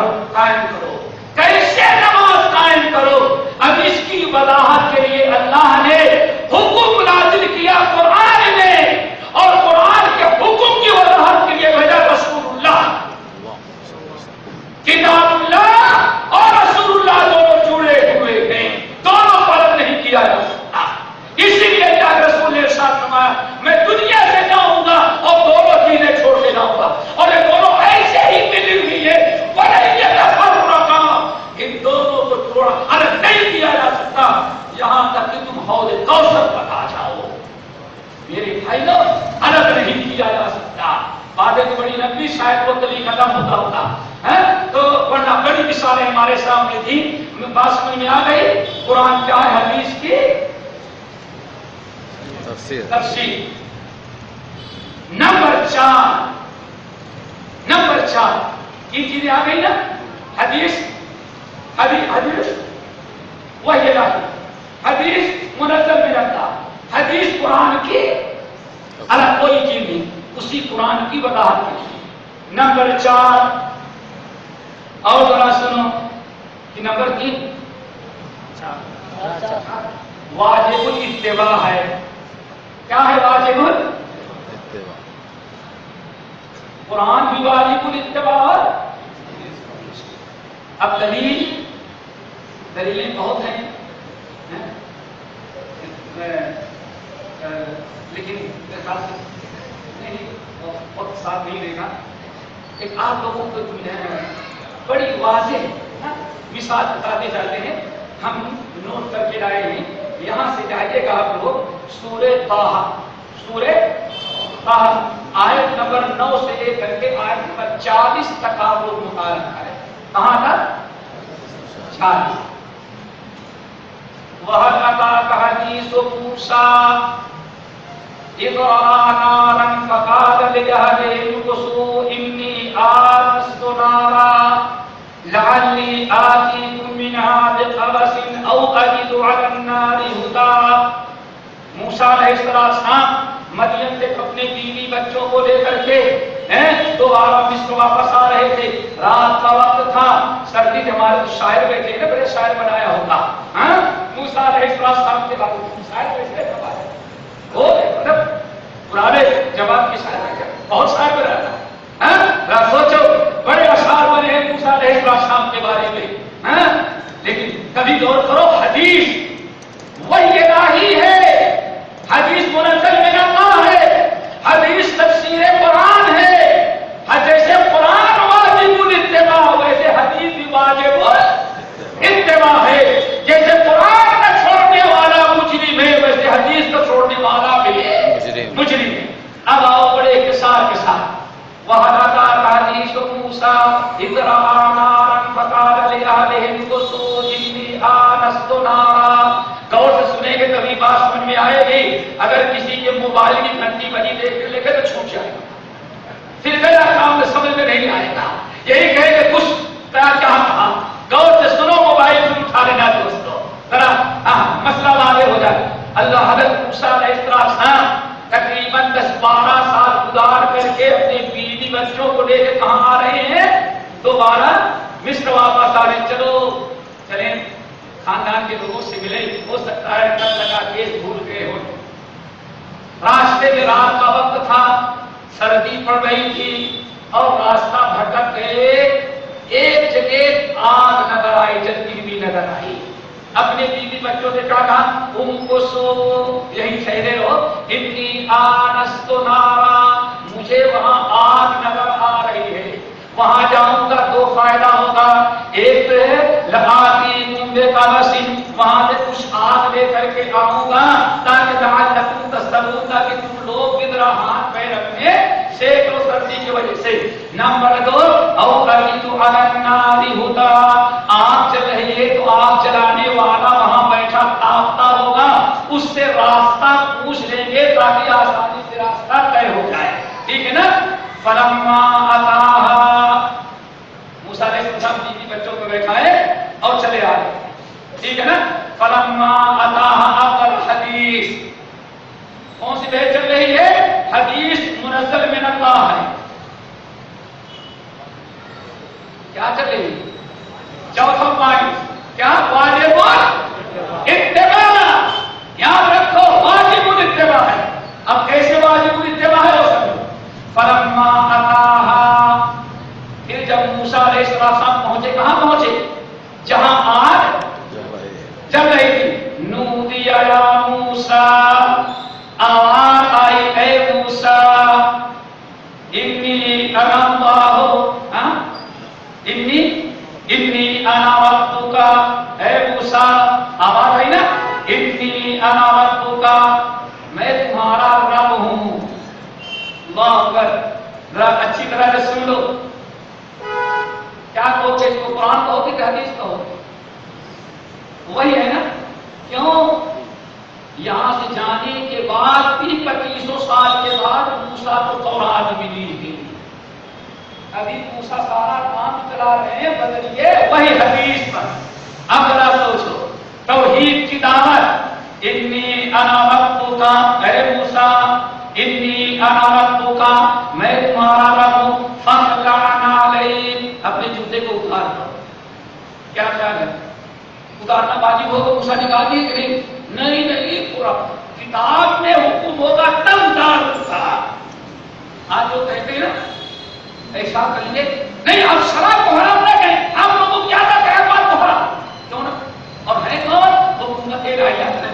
مثالیں ہمارے سامنے تھی، بات سمجھ میں آ گئی؟ قرآن کیا ہے، حدیث کی تفسیر۔ نمبر چار یہ چیزیں آ گئی نا، حدیث وحی الہی، حدیث منزل من اللہ، حدیث قرآن کی الگ کوئی چیز نہیں، اسی قرآن کی وضاحت کی۔ نمبر 4 اور ذرا سنو کہ نمبر 3 واجب الاتباع ہے۔ کیا ہے واجب الاتباع؟ قرآن بھی واجب الاتباع۔ اب دلیلیں بہت ہیں، لیکن وقت ساتھ نہیں دے گا۔ ایک آپ لوگوں کو بڑی واضح مثال بتاتے جاتے ہیں، ہم نوٹ کر کے لائے ہیں، یہاں سے جائیے گا آپ لوگ سورہ طٰہٰ آیت نمبر 9 سے لے کر کے آیت نمبر 40 تک آپ لوگ مطالعہ کریں۔ کہاں تک؟ 40۔ وَهَلْ أَتَاكَ حَدِيثُ مُوسَىٰ إِذْ رَأَىٰ نَارًا فَقَالَ لِأَهْلِهِ امْكُثُوا إِنِّي آنَسْتُ نَارًا لَعَلِّي آتِيكُم مِّنْهَا بِقَبَسٍ أَوْ أَجِدُ عَلَى النَّارِ هُدًى۔ موسیٰ علیہ السلام مدین سے اپنے بیوی بچوں کو لے کر کے دوبارہ مصر واپس آ رہے تھے، رات کا وقت تھا، سردی سے ہمارے تو شاعر بیٹھے نا، بڑے شاعر بنایا ہوگا۔ موسیٰ علیہ السلام کے بعد شاعر بیٹھے وہ پرانے جواب کی شاعر بہت شاعر بنایا، سوچو بڑے اشعار بنے ہیں موسیٰ علیہ السلام کے بارے میں۔ لیکن کبھی غور کرو، حدیث وحی الہی ہے، حدیث منزل من اللہ ہے، حدیث تفسیر قرآن ہے۔ جیسے قرآن واجب الاتباع ویسے حدیث بھی واجب الاتباع ہے۔ جیسے قرآن کا چھوڑنے والا مجرم ہے، ویسے حدیث کا چھوڑنے والا بھی مجرم ہے۔ اب آؤ بڑے اختصار کے ساتھ، وَهَلْ أَتَاكَ حَدِيثُ مُوسَىٰ إِذْ رَأَىٰ نَارًا فَقَالَ لِأَهْلِهِ امْكُثُوا إِنِّي آنَسْتُ نَارًا۔ غور سے سنیں گے تبھی بات سمجھ میں آئے گی۔ اگر کسی کے موبائل کی گھنٹی بجی دیکھ کے لکھے تو چھوٹ جائے گا، پھر میرا کام سمجھ میں نہیں آئے گا، یہی کہے کہ کچھ کیا کہا۔ غور سے سنو، موبائل بھی اٹھا لینا دوستو، ذرا مسئلہ واضح ہو جائے۔ اللہ حضرت موسیٰ علیہ السلام تقریباً 10-12 سال گزار کر کے اپنے بیوی بچوں کو لے کے کہاں آ رہے ہیں؟ دوبارہ مصر واپس آ رہے۔ چلیں خاندان کے لوگوں سے ملے، ہو سکتا ہے قتل کا کیس بھول گئے ہو۔ راستے میں رات کا وقت تھا، سردی پڑ رہی تھی اور راستہ بھٹک گئے، ایک جگہ آگ نظر آئی، جلتی ہوئی نظر آئی۔ اپنے بیوی بچوں سے کہا تم کو سو یہی ٹھہرے رہو، انی آنست نارا، مجھے وہاں آگ نظر آ رہی ہے، وہاں جاؤں گا تو فائدہ ہوگا۔ ایک لگاتی تمبے کا وسیم، وہاں سے کچھ آگ لے کر کے آؤں گا تاکہ لعلکم تسلون، کہ تم لوگ کی طرح ہاتھ پیر اپنے سیک لو سردی کی وجہ سے۔ نمبر 2 او اجد علی النار ہدی، آگ جل رہی ہے تو آگ جلانے والا وہاں بیٹھا تاپتا ہوگا، اس سے راستہ پوچھ لیں گے تاکہ آسانی سے راستہ طے ہو جائے، ٹھیک ہے نا۔ فلما اتاها، موسیٰ علیہ السلام بیوی بچوں کو بیٹھائے اور چلے آئے، ٹھیک ہے نا۔ فلما اتاها الحدیث، کون سی بحث چل رہی ہے؟ حدیث منزل من اللہ ہے۔ کیا چل رہی ہے؟ چوتھا پوائنٹ کیا؟ واجب اتباع، یاد رکھو واجب الاتباع ہے۔ اب کیسے واجب الاتباع ہے وہ سمجھو۔ فلما اتاها، پھر جب موسیٰ علیہ السلام پہنچے، کہاں پہنچے؟ جہاں آگ جل رہی تھی۔ نودی یا موسیٰ، آواز آئی اے موسیٰ، انی انا اللہ، انی انا ربک، اے موسیٰ آواز آئی نا، انی انا ربک، میں تمہارا رب ہوں۔ اللہ اکبر، ذرا اچھی طرح سے سن لو، کیا کہو کہ اس کو قرآن کہو کہ حدیث کہو؟ وہی ہے نا. کیوں؟ یہاں سے جانے کے بعد بھی 2500 سال کے بعد موسیٰ کو تورات ملی تھی. ابھی موسیٰ سارا کام چلا رہے ہیں بدلیے وہی حدیث پر. اب ذرا سوچو توحید کی دعوت. انی انا ربک، اے موسیٰ انی انا ربک، میں تمہارا رب ہوں، فاخلع نعلیک، اپنے جوتے کو اتار دو. کیا خیال ہے؟ اتارنا واجب ہوگا؟ موسیٰ نکال دیے کہ نہیں؟ نہیں، پورا کتاب میں حکم ہوگا تب اتار ہوگا. آج لوگ کہتے ہیں نا ایسا کر لیں نہیں اب شراب کو حرام نہ کریں، ہم لوگوں کی عادت ہے بات کو حرام کیوں نہ. اور ہے کون؟ حکومت الہیہ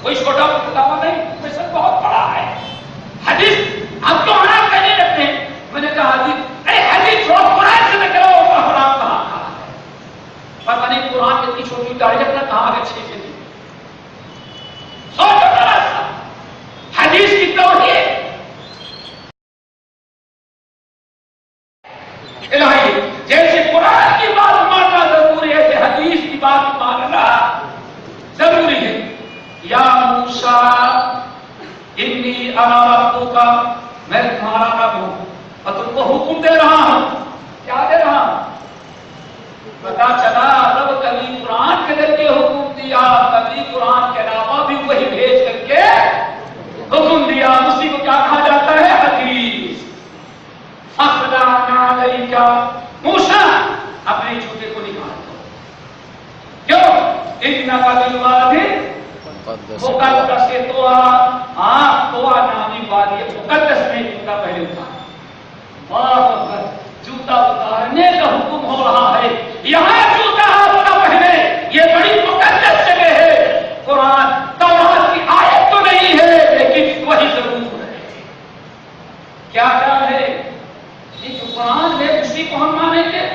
کوئی چھوٹا کتابہ نہیں، مشن بہت بڑا ہے. حدیث آپ کیوں حرام کرنے لگتے ہیں؟ میں نے کہا حدیث ارے حدیث چھوڑو، قرآن سے نہ کرو. حرام کہاں کہا ہے؟ پتہ نہیں قرآن میں اتنی چھوٹی ڈالی رکھنا کہاں ہے. چھ سے سوچو ذرا سا حدیث کی توحید الہی جیسے قرآن کی بات ماننا ضروری ہے کہ حدیث کی بات ماننا ضروری ہے. یا موسیٰ انی انا ربک، میں تمہارا رب ہوں اور تم کو حکم دے رہا ہوں. کیا دے رہا ہوں؟ پتا چلا رب کبھی قرآن کے ذریعے حکم دیا، کبھی قرآن کے علاوہ بھی وہی بھیج کر کے حکم دیا. اسی کو کیا کہا جاتا ہے؟ حدیث. فاخلع نعلیک، موسیٰ اپنے جوتے کو نکال دو. کیوں؟ انک بالوادی مقدس طویٰ. ہاں طویٰ نامی وادی مقدس میں جوتا پہلے اتار. جوتا اتارنے کا حکم ہو رہا ہے. یہاں جوتا آپ کا پہنے، یہ بڑی مقدس جگہ ہے. قرآن تورات کی آیت تو نہیں ہے لیکن وہی ضرور ہے. کیا کیا ہے؟ جو قرآن ہے اسی کو ہم مانیں گے؟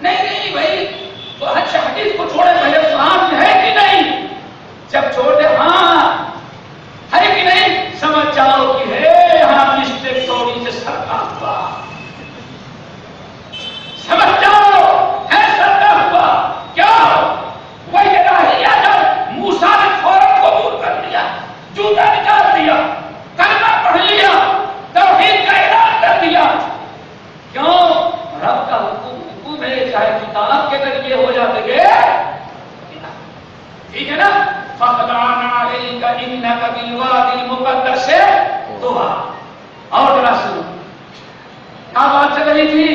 نہیں بھائی، تو اچھا حدیث کو چھوڑے پہلے قرآن ہے کہ نہیں؟ جب چھوڑ دے ہاں ہے کہ نہیں سمجھ جاؤ کہ ہے یہاں مسٹیک تھوڑی سے سرکا ہوا. سمجھ جاؤ ہے سرکا ہوا. کیا وہی الہیہ جب موسیٰ نے فوراً قبول کر لیا، جوتا نکال دیا، کلمہ پڑھ لیا، توحید کا اعلان کر دیا. کیوں؟ رب کا حکم ہے، چاہے کتاب کے ذریعے ہو جاتے گے. ٹھیک ہے نا؟ فاخلع نعلیک انک بالوادی المقدس طویٰ. اور ذرا سنو کیا بات چل رہی تھی؟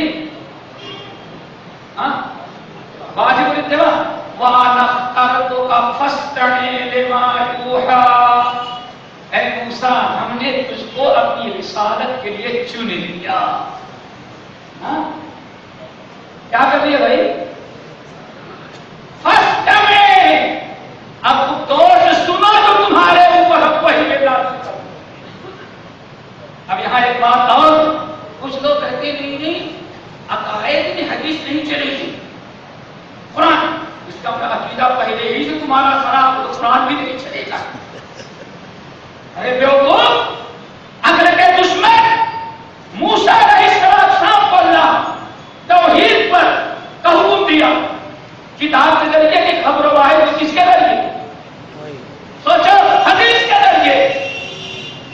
واجب الاتباع. وَأَنَا اخْتَرْتُكَ فَاسْتَمِعْ لِمَا يُوحَىٰ. اے موسیٰ ہم نے تجھ کو اپنی رسالت کے لیے چن لیا. کیا کر دیا بھائی؟ فَاسْتَمِعْ. اب غور سے سنو جو تمہارے اوپر ہم وہی بیدار. اب یہاں ایک بات اور، کچھ لوگ کہتے نہیں عقائد میں حدیث نہیں چلے گی، قرآن. اس کا عقیدہ پہلے ہی سے تمہارا خراب تو قرآن بھی نہیں چلے گا. ارے بیوقوف، عقل کے دشمن. موسیٰ علیہ السلام کو اللہ توحید پر حکم دیا کتاب کے ذریعے کہ خبر واحد کس کے ذریعے؟ سوچو حدیث کے ذریعے.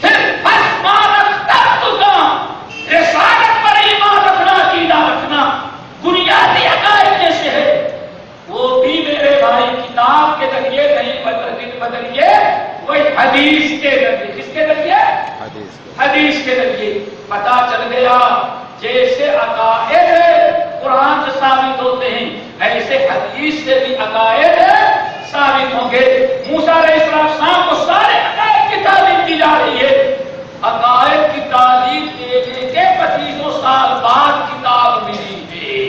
پھر رسالت پر ایمان رکھنا، عقیدہ رکھنا بنیادی عقائد جیسے ہے، وہ بھی میرے بھائی کتاب کے ذریعے نہیں بدلیے، وہی حدیث کے ذریعے. کس کے ذریعے؟ حدیث کے ذریعے. پتا چل گیا جیسے عقائد قرآن سے ثابت ہوتے ہیں ایسے حدیث سے بھی عقائد ثابت ہوں گے. موسیٰ علیہ السلام کو سارے عقائد کی تعلیم دی جا رہی ہے. عقائد کی تعلیم دینے کے 2500 سال بعد کتاب ملی ہے.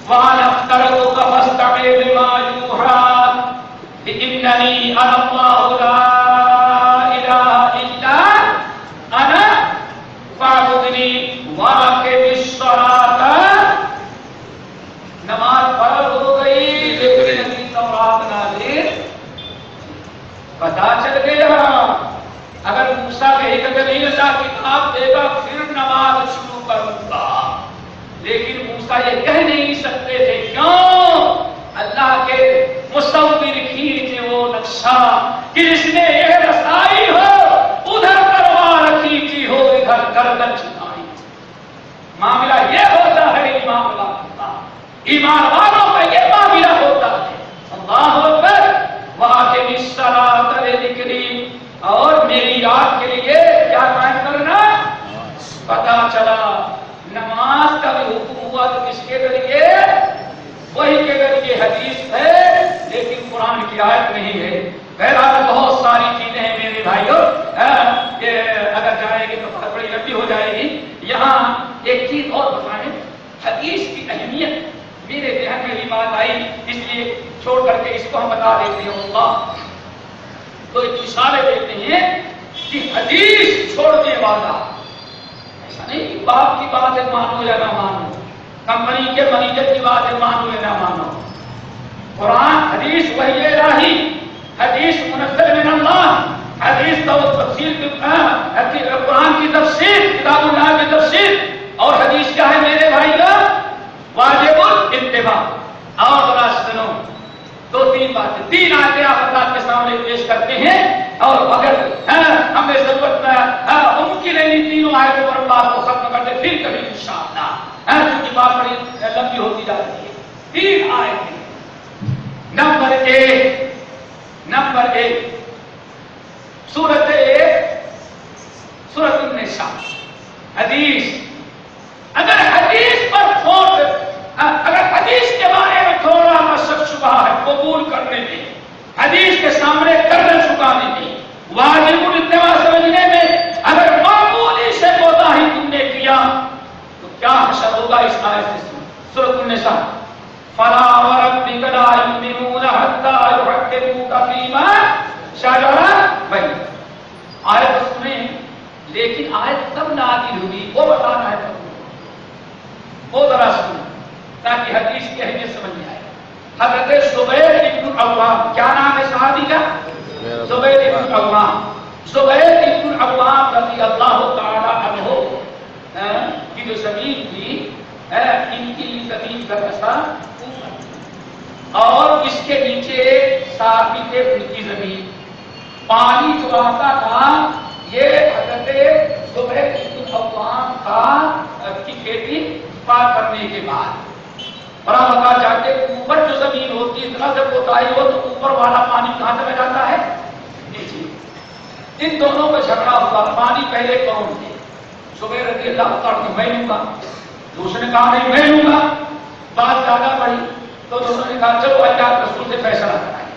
وَأَنَا اخْتَرْتُكَ فَاسْتَمِعْ لِمَا يُوحَىٰ إِنَّنِي أَنَا اللَّهُ لَا إِلَٰهَ إِلَّا أَنَا فَاعْبُدْنِي وَأَقِمِ الصَّلَاةَ. نماز فرض ہو گئی لیکن تورات نازل. پتا چل گیا اگر موسیٰ کہے کہ نہیں اللہ کتاب دے گا پھر نماز شروع کروں گا، لیکن موسیٰ ایسا یہ کہہ نہیں سکتے تھے، کیوں؟ اللہ کے مصور کھینچے وہ نقشہ کہ جس نے یہ رسائی ہو ادھر تلوار کھینچی ہو ادھر گردن چھپائی۔ معاملہ یہ ہوتا ہے ایمان والوں کا، ایمان والوں کا یہ معاملہ ہوتا ہے۔ اللہ اکبر، وَأَقِمِ الصَّلَاةَ لِذِكْرِي، اور میری یاد کے لیے کیا قائم کرنا؟ پتا چلا نماز کا بھی حکم ہوا تو کس کے ذریعے؟ وہی کے ذریعے حدیث ہے، لیکن قرآن کی آیت نہیں ہے۔ بہرحال بہت ساری چیزیں ہیں میرے بھائیوں، اگر جائے گی تو بہت بڑی لمبی ہو جائے گی۔ یہاں ایک چیز اور بتائیں، حدیث کی اہمیت میرے ذہن میں بھی بات آئی، اس لیے چھوڑ کر کے اس کو ہم بتا دیتے ہیں۔ اللہ تو ایک اشارے دیتے ہیں کہ حدیث چھوڑنے والا ایسا نہیں کہ باپ کی بات ہے مانو یا نہ مانو، کمپنی کے منیجر کی بات ہے مانو یا نہ مانو۔ قرآن حدیث وحی الہی، حدیث منزل من اللہ، حدیث تو تفسیر، قرآن کی تفسیر، کتاب اللہ کی تفسیر، اور حدیث کیا ہے میرے بھائی کا؟ واجب الاتباع۔ اور ذرا سنو، دو تین باتیں، تین آیتیں آپ اللہ کے سامنے پیش کرتے ہیں، اور اگر ہمیں ضرورت ممکن ہے ان تینوں آیتوں پر بات کو ختم کر دیں پھر کبھی انشاءاللہ، چونکہ بات بڑی لمبی ہوتی جا رہی ہے۔ تین آیتیں۔ نمبر ایک سورت النساء، حدیث۔ اگر حدیث پر اگر حدیث کے بارے میں تھوڑا سا شک شبہ ہے قبول کرنے میں، حدیث کے سامنے گردن جھکانے میں، واجب الاتباع سمجھنے میں اگر معمولی سے کوتاہی تم نے کیا تو کیا حشر ہوگا اس آیت سے؟ سورۃ النساء، فلا وربک لا یؤمنون حتی یحکموک فیما شجر بینہم۔ آیت سنیں، لیکن آیت کب نازل ہوئی وہ بتانا ہے، وہ ذرا سنیں تاکہ حدیث کی اہمیت سمجھ میں آئے۔ حضرت زبیر ابن عوام، کیا نام ہے صحابی کا؟ زبیر ابن عوام۔ زبیر ابن عوام رضی اللہ تعالی عنہ کی جو زمین تھی، ان کی زمین کا رسا اور اس کے نیچے صحابی تھے ان کی زمین، پانی جو آتا تھا یہ حضرت زبیر ابن عوام کی کھیتی پار کرنے کے بعد بڑا بتا جاتے اوپر جو زمین ہوتی ہے اتنا جب ہوتا ہے وہ تو اوپر والا پانی کہاں چلا جاتا ہے؟ نیچے۔ ان دونوں کا جھگڑا ہوا، پانی پہلے کون تھے؟ زبیر رضی اللہ تعالیٰ میں لوں گا، دوسرے نے کہا نہیں میں لوں گا، بات زیادہ بڑھی تو دوسروں نے کہا چلو اللہ رسول سے فیصلہ کرائیں۔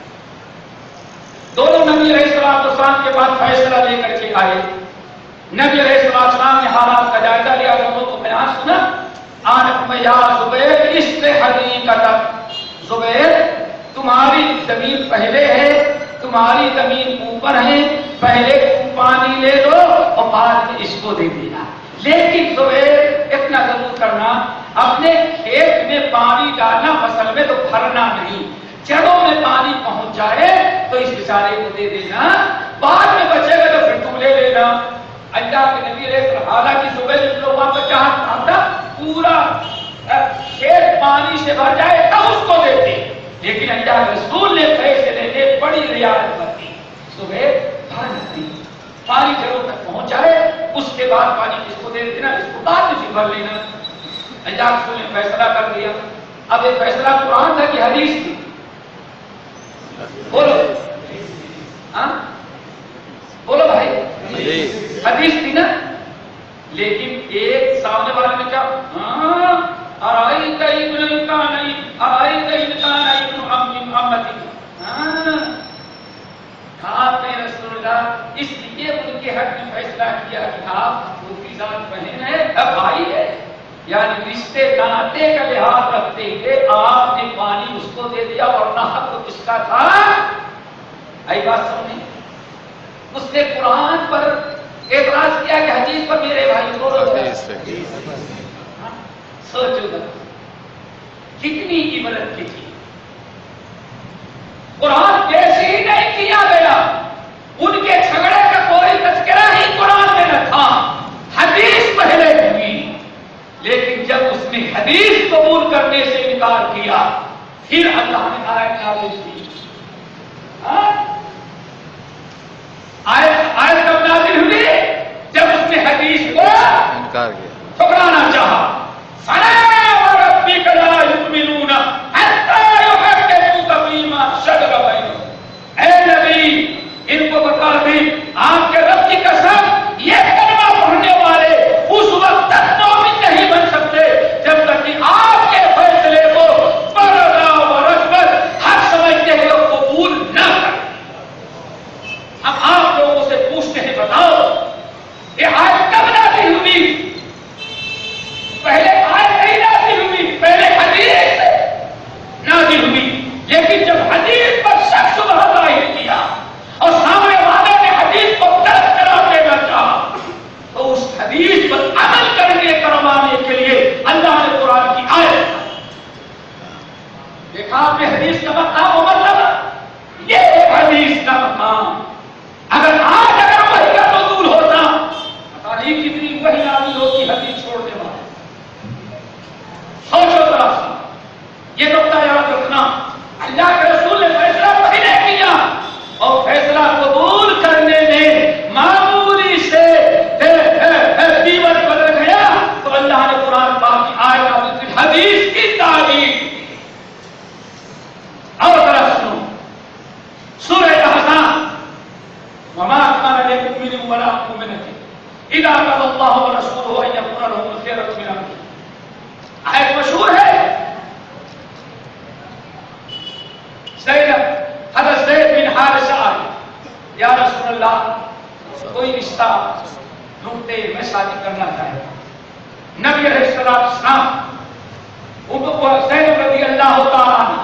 دونوں نبی علیہ السلام کے بعد فیصلہ لے کر کے آئے۔ نبی علیہ السلام نے حالات کا جائزہ لیا، دونوں کو بیان سنا۔ یا زبیر اس سے حقیقت، زبیر تمہاری زمین پہلے ہے، تمہاری زمین اوپر ہے، پہلے تم پانی لے لو اور بعد میں اس کو دے دینا، لیکن زبیر اتنا ضرور کرنا اپنے کھیت میں پانی ڈالنا فصل میں تو بھرنا نہیں، جڑوں میں پانی پہنچ جائے تو اس بیچارے کو دے دینا، بعد میں بچے گا تو پھر تم لے لینا۔ اللہ کے نبی علیہ السلام، حالانکہ زبیر ابن عوام کا چاہتا تھا پورا کھیت پانی سے بھر جائے تب اس کو دیتے، لیکن اللہ کے رسول نے فیصلے میں بڑی رعایت برتی، زبیر بھر دی، پانی جڑوں تک پہنچ جائے اس کے بعد پانی کس کو دے دینا، اس کو بعد میں بھر لینا۔ اللہ کے رسول نے فیصلہ کر دیا۔ اب یہ فیصلہ قرآن تھا کہ حدیث تھی؟ بولو بولو بھائی، حدیث تھی نا، لیکن ایک سامنے والے نے کیا رسول اللہ، اس لیے ان کے حق میں فیصلہ کیا کہ آپ ان کی ذات بہن ہے، بھائی ہے، یعنی رشتے ناطے کا لحاظ رکھتے ہوئے آپ نے پانی اس کو دے دیا، ورنہ حق تو کس کا تھا؟ آئی بات سمجھیں؟ اس نے قرآن پر اعتراض کیا کہ حدیث پر میرے بھائی کو سوچو کتنی عبرت کی تھی، قرآن پیش ہی نہیں کیا گیا، ان کے جھگڑے کا کوئی تذکرہ ہی قرآن میں نہ تھا، حدیث پہلے ہوئی، لیکن جب اس نے حدیث قبول قبول کرنے سے انکار کیا، پھر اللہ نے آیت نازل کی. آیت کب نازل ہوئی؟ جب اس نے حدیث کو انکار کیا، ٹھکرانا چاہا. فلا وربک لا یؤمنون حتی یحکموک فیما شجر بینہم. اے نبی ان کو بتا دیں، آپ کے رب کی قسم یہ کلمہ پڑھنے والے اس وقت تک مومن نہیں بن سکتے جب تک کہ آپ کے فیصلے کو بردا و رغبت حق سمجھتے ہوئے قبول نہ کریں. اب آپ لوگوں سے پوچھتے ہیں، بتاؤ یہ آیت کب نازل ہوئی؟ پہلے آیت نہیں نازل ہوئی، پہلے حدیث نازل ہوئی. لیکن جب حدیث پر شک شبہ ظاہر کیا اور سامنے والے نے حدیث کو ترک قرار دینا چاہا تو اس حدیث پر عمل کروانے کے لیے اللہ نے قرآن کی آیت. دیکھا آپ نے حدیث کا مقام و مرتبہ، یہ ہے حدیث کا مقام. اگر وحی کا نزول ہوتا، پتہ نہیں کتنی وحی نازل ہوتی حدیث چھوڑنے والے. سوچو ذرا سا، یہ نقطہ یاد رکھنا. اللہ کے رسول نے فیصلہ پہلے کیا اور فیصلہ قبول کرنے میں معمولی سے قیمت بدل گیا تو اللہ نے قرآن پاک کی آیت حدیث کی تعریف. اور ذرا سنو سورہ احزاب، وما كان لمؤمن ولا مؤمنة اذا قضى الله ورسوله ان يكون لهم الخيرة من امرهم. آیت مشہور ہے. حضرت زید بن حارثہ آئے، یا رسول اللہ کوئی رشتہ ڈھونڈتے میں شادی کرنا چاہتا ہوں. نبی علیہ السلام ان کو زینب رضی اللہ تعالیٰ عنہ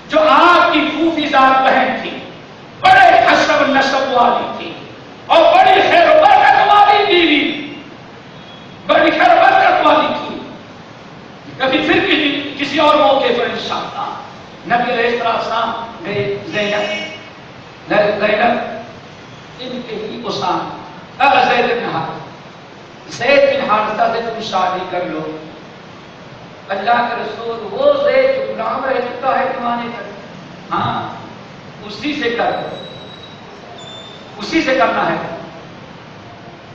جو آپ کی پھوپھی ذات بہن تھی، بڑے حسب نسب والی تھی اور بڑی خیر و برکت والی بیوی، بڑی خیر و برکت والی تھی. کبھی پھر کسی اور موقع پر انشاءاللہ نبی علیہ السلام نے زینب ان کے ہی اسامہ زید بن حارثہ سے تم شادی کر لو. اللہ کے رسول وہ زید جو غلام رہ چکا ہے زمانے تک، ہاں اسی سے کر دو، اسی سے کرنا ہے.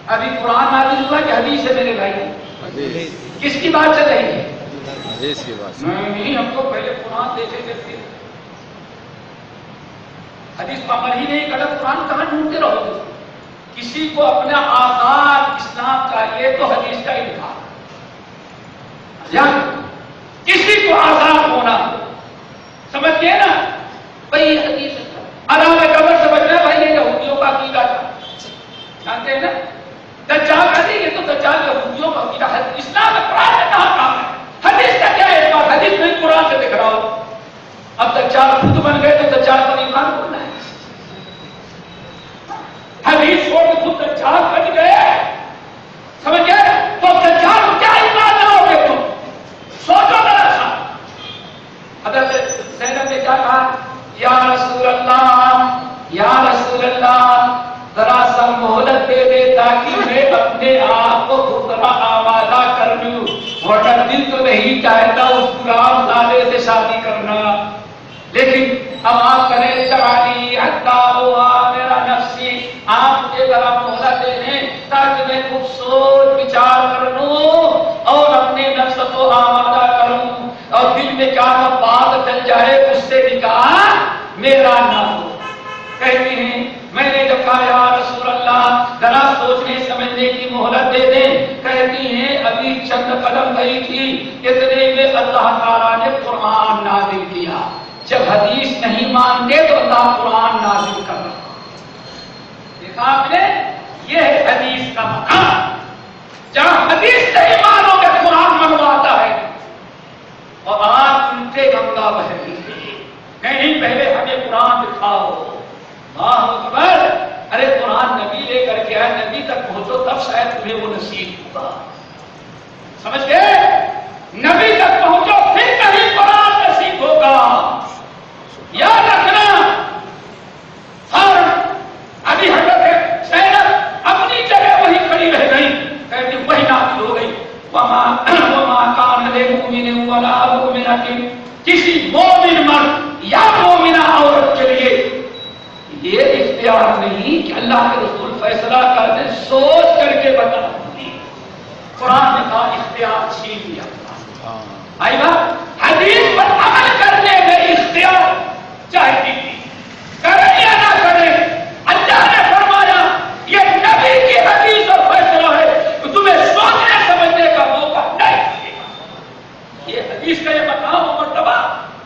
ابھی قرآن نازل ہوا کہ حدیث ہے میرے بھائی؟ کس کی بات چل رہی ہے؟ حدیث کی بات. نہیں، ہم تو پہلے قرآن دیکھے تھے، پھر حدیث پر عمل ہی نہیں کرتا. قرآن کہاں ڈھونڈتے رہو گے؟ کسی کو اپنا آزاد اسلام چاہیے تو حدیث کا انکار، کسی کو آزاد ہونا سمجھ گئے نا بھائی. حدیث علامہ قبر سمجھنا بھائی یہ یہودیوں کا عقیدہ تھا، جانتے ہیں نا. دجال کہتے ہیں یہ تو دجال یہودیوں کا عقیدہ ہے. اسلام میں قرآن میں کہاں کام ہے؟ حدیث کا کیا ہے؟ حدیث میں قرآن سے دکھ رہا ہو. اب دجال خود بن گئے تو دجال پر ایمان بولنا ہے. حدیث چھوڑ کے خود دجال بن گئے، سمجھ گئے؟ تو اب دجال کو کیا ایمان لاؤ گے تم؟ سوچو ذرا سا. حضرت زینب نے کیا کہا؟ یا رسول اللہ، یا رسول اللہ ذرا سا مہلت دے دے تاکہ میں اپنے آپ کو خود آمادہ کر لوں، ورنہ دل تو نہیں چاہتا اس غلام زادے سے شادی کرنا. لیکن اب آپ کریں تعالی حتی ہوا میرا نفسی، آپ مجھے ذرا مہلت دے دیں تاکہ میں خود سوچ وچار کر لوں اور اپنے نفس کو آمادہ کروں اور دل میں کیا بات چل جائے اس سے نکاح میرا نہ ہو. کہتی ہیں میں نے جب کہا یا رسول اللہ ذرا سوچنے سمجھنے کی مہلت دے دیں، کہتی ہیں ابھی چند قدم گئی تھی اتنے میں اللہ تعالیٰ نے قرآن نازل کیا. جب حدیث نہیں مانتے تو اللہ قرآن نازل کر رہا. دیکھا آپ نے، یہ ہے حدیث کا مقام. جہاں حدیث نہیں مانو گے قرآن منواتا ہے اور آپ ان سے گنگا بہ رہی ہے. نہیں پہلے ہمیں قرآن دکھاؤ. اللہ اکبر. ارے قرآن نبی لے کر کے آئے، نبی تک پہنچو تب شاید تمہیں وہ نصیب ہوگا. سمجھ گئے؟ نبی تک پہنچو پھر کہیں قرآن نصیب ہوگا. یاد رکھنا. اور ابھی حضرت زینب اپنی جگہ وہی کھڑی رہ گئی، کہتی وہی نازل ہو گئی. وما كان للمؤمن ولا مؤمنة مومنۃ، کسی مومن مرد یا مومنہ عورت کے لیے یہ اختیار نہیں کہ اللہ کے رسول فیصلہ کر دیں سوچ کر کے بتا دیں، قرآن نے کہا اختیار چھین لیا۔ آئی بات، حدیث پر عمل کرنے میں اختیار چاہیے کریں یا نہ کریں، اللہ نے فرمایا یہ نبی کی حدیث اور فیصلہ ہے کہ تمہیں سوچنے سمجھنے کا موقع نہیں ملے گا۔ یہ حدیث کا یہ مقام و مرتبہ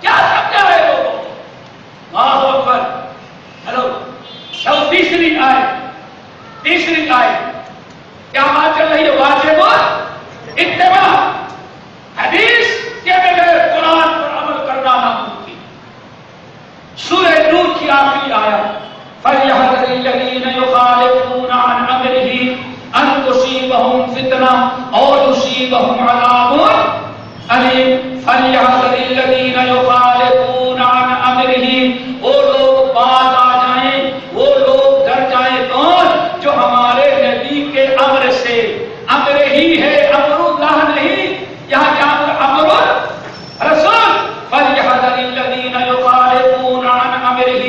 کیا سمجھا ہے لوگوں نے؟ اللہ اکبر۔ ہلو اب تیسری آیت کیا بات چل رہی ہے؟ واجب اتباع، حدیث کے بغیر قرآن پر عمل کرنا ناممکن۔ سورہ نور کی آخری آیت فَلْيَحْذَرِ الَّذِينَ يُخَالِفُونَ عَنْ أَمْرِهِ أَن تُصِيبَهُمْ فِتْنَةٌ أَوْ يُصِيبَهُمْ عَذَابٌ أَلِيمٌ۔ فَلْيَحْذَرِ الَّذِينَ يُخَالِفُونَ عَنْ أَمْرِهِ، وہ لوگ باز آ جائیں، وہ لوگ ڈر جائیں کون؟ جو ہمارے نبی کے امر سے، امر ہی ہے امر اللہ نہیں، یہاں کیا امر رسول۔ فَلْيَحْذَرِ الَّذِينَ يُخَالِفُونَ عَنْ أَمْرِهِ،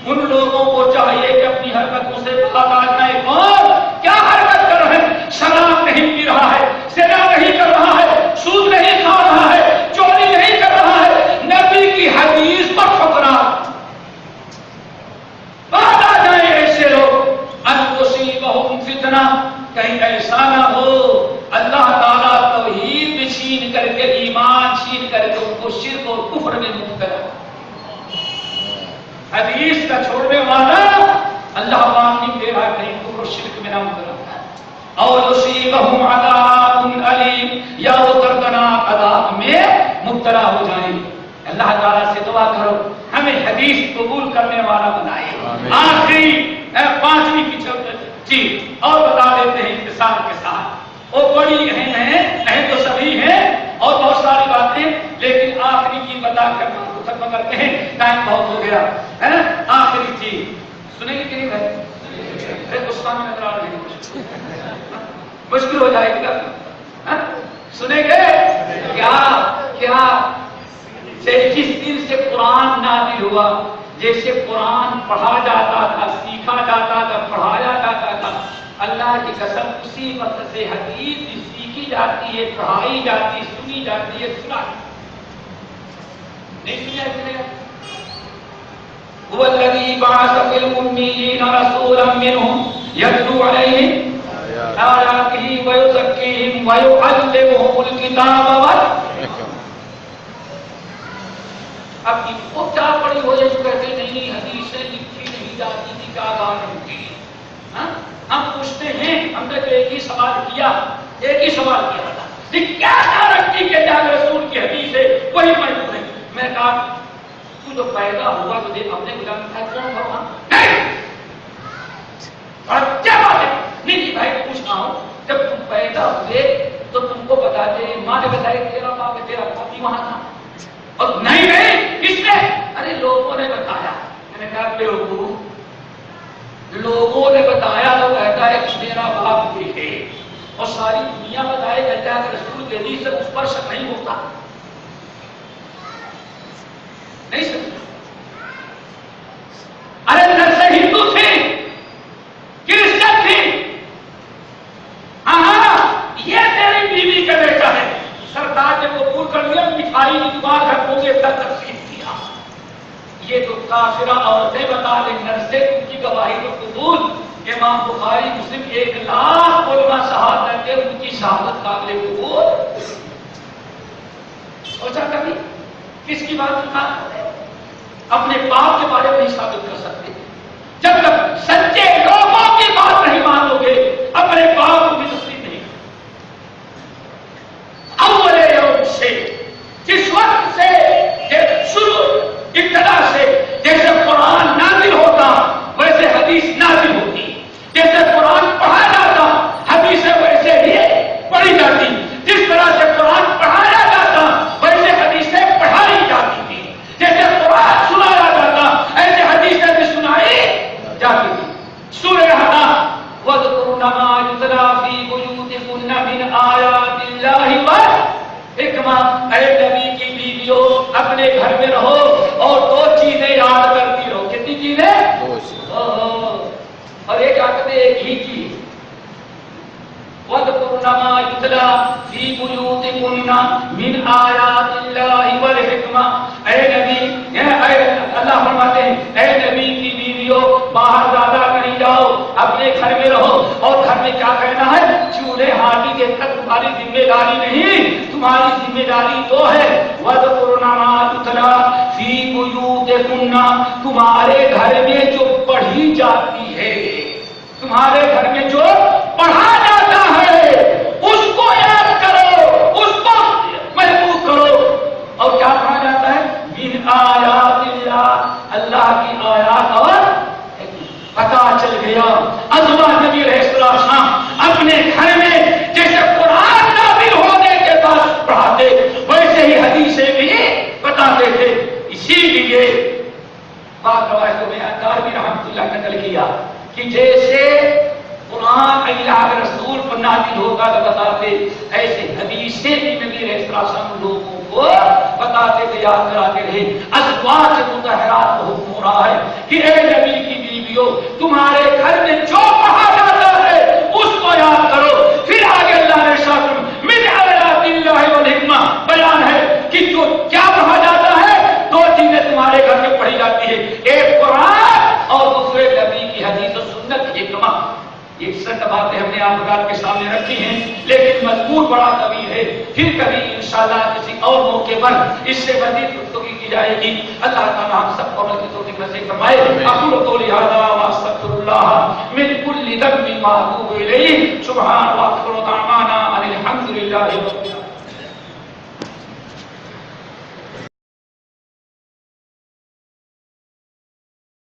ان لوگوں کو چاہیے کہ اپنی حرکتوں سے باز آ جائیں کون؟ کیا حرکت کر رہے ہیں؟ شراب نہیں پی رہا ہے، زنا نہیں کر رہا ہے، سود نہیں کھا رہا ہے، چوری نہیں کر رہا ہے، نبی کی حدیث پر ٹھکرا باز آ جائیں ایسے لوگ۔ ان تصیبہم فتنہ، کہیں ایسا نہ ہو اللہ تعالیٰ توحید میں چھین کر کے، ایمان چھین کر کے ان کو شرک اور کفر میں مبتلا۔ حدیث کا چھوڑنے والا اللہ وارننگ دے رہا ہے کہیں کفر و شرک میں نہ مبتلا۔ اور یصیبہم عذاب علیم، یا وہ دردناک عذاب میں مبتلا ہو جائیں۔ اللہ تعالیٰ سے دعا کرو ہمیں حدیث قبول کرنے والا بنائے۔ آخری پانچویں کی چیز اور بتا دیتے ہیں اختصار کے ساتھ، وہ بڑی اہم ہے، اہم تو سبھی ہیں اور بہت ساری باتیں، لیکن آخری چیز بتا کر ختم کرتے ہیں، ٹائم بہت ہو گیا ہے۔ آخری چیز سنیں گے کہ نہیں بھائی؟ غصہ میں نظر آ رہے ہیں، مشکل ہو جائے گا، سنیں گے کیا کیا؟ جس دن سے قرآن نازل ہوا، جیسے قرآن پڑھا جاتا تھا، سیکھا جاتا تھا، پڑھایا جاتا تھا، اللہ کی قسم اسی وقت سے حدیث سیکھی جاتی ہے، پڑھائی جاتی، سنی جاتی ہے، سنا نہیں سنی جاتی ہے۔ هو الذي بعث في الأميين رسولا منهم يتلو عليهم آياته ويزكيهم ويعلمهم الكتاب والحكمة۔ اب ان کو کیا پڑی ہو جائے جو کہتے نہیں حدیثیں لکھی نہیں جاتی تھی، کیا گانے ہوتی؟ ہم پوچھتے ہیں، ہم نے تو ایک ہی سوال کیا تھا کہ کیا گارنٹی کہ جب رسول کی حدیث ہے وہی پڑھوں ہے؟ میں کہا تو جو پیدا ہوا تو دیکھ اپنے غلام تھا کون بھگوان نہیں، اور کیا بات ہے؟ نہیں بھائی پوچھنا ہوں، جب تم پیدا ہوئے تو تم کو بتاتے، ماں نے بتایا تیرا باپ ہے، تیرا باپ بھی وہاں تھا، اور نہیں کس نے؟ ارے لوگوں نے بتایا۔ میں نے کہا بیوقوف، لوگوں نے بتایا تو کہتا ہے کہ میرا باپ بھی ہے، اور ساری دنیا بتائے کہتا ہے کہ رسول کے حدیث سے اس پر شک نہیں ہوتا، نہیں سمجھا؟ ارے نرسے ہندو تھے، کرسچن تھے، ہاں یہ تیری بیوی کا بیٹا ہے، سرکار نے قبول کر لیا، مٹھائی کی دکان گھر کے اندر تقسیم کیا۔ یہ تو کافرہ عورتیں بتا دیں نرسے ان کی گواہی کو قبول، امام بخاری مسلم 1,00,000 علماء شہادت کے ان کی شہادت قابل قبول۔ سوچا کبھی کس کی بات سنا؟ اپنے باپ کے بارے میں نہیں ثابت کر سکتے جب تک سچے لوگوں کی بات نہیں مانو گے، اپنے باپ کو بھی تسلیم نہیں۔ اول یوم سے جس وقت سے شروع ابتدا سے جیسے قرآن نازل ہوتا ویسے حدیث نازل ہوتی، جیسے قرآن پڑھا جاتا حدیثیں ویسے ہی پڑھی جاتی، جس طرح سے قرآن پڑھایا جاتا ویسے حدیثیں پڑھائی جاتی تھی، جیسے قرآن سنایا جاتا ایسے حدیثیں بھی سنائی جاتی تھی۔ اپنے گھر میں رہو اور دو چیزیں یاد کرتی رہو. کتنی چیزیں؟ دو چیز. اور ایک آتے ایک ہی چیز. وَاذْكُرْنَ مَا يُتْلَىٰ فِي بُيُوتِكُنَّ مِنْ آيَاتِ اللَّهِ وَالْحِكْمَةِ. اے نبی، اللہ فرماتے ہیں اے نبی کی بیویوں باہر زیادہ نہیں جاؤ، اپنے گھر میں رہو. اور گھر میں کیا کہنا ہے؟ چولہے ہانڈی کے تک تمہاری ذمہ داری نہیں، تمہاری ذمہ داری تو ہے وَاذْكُرْنَ مَا يُتْلَىٰ فِي بُيُوتِكُنَّ. تمہارے گھر میں جو پڑھی جاتی ہے، تمہارے گھر میں جو پڑھا جاتا ہے اس کو یاد کرو، اس کو محفوظ کرو. اور کیا کہا جاتا ہے؟ من آیات اللہ، اللہ کی آیات. اور پتا چل گیا ازواج نبی علیہ السلام اپنے گھر میں جیسے قرآن نازل ہونے کے بعد پڑھاتے ویسے ہی حدیثیں بھی بتاتے تھے. اسی لیے بات روایتوں میں ادار بھی رحمۃ اللہ نے نقل کیا کہ جیسے قرآن اللہ کے رسول پر نازل ہوگا تو بتاتے، ایسے حدیثیں بھی نبی علیہ السلام لوگوں کو بتاتے تھے، یاد کراتے رہے. ازواج مطہرات کو حکم ہو رہا ہے کہ اے نبی کی بیویوں تمہارے گھر میں جو پڑھا جاتا ہے اس کو یاد کرو. پھر آگے اللہ نے ارشاد من آیات اللہ والحکمہ بیان ہے کہ جو کیا پڑھا جاتا ہے. دو چیزیں تمہارے گھر میں پڑھی جاتی ہے، ایک قرآن اور دوسرے نبی کی حدیث و سنت کی حکمہ. یہ سب باتیں ہم نے آپ کے سامنے رکھی ہیں، لیکن مضمون بڑا طویل ہے. پھر کبھی انشاءاللہ کسی اور موقع پر اس سے مزید گفتگو کی جائے گی. اللہ تعالیٰ ہم سب کو عمل کی توفیق نصیب فرمائے. اقول قولی ھذا واستغفر اللہ من کل ذنب واتوب الیہ. سبحان اللہ و دعوانا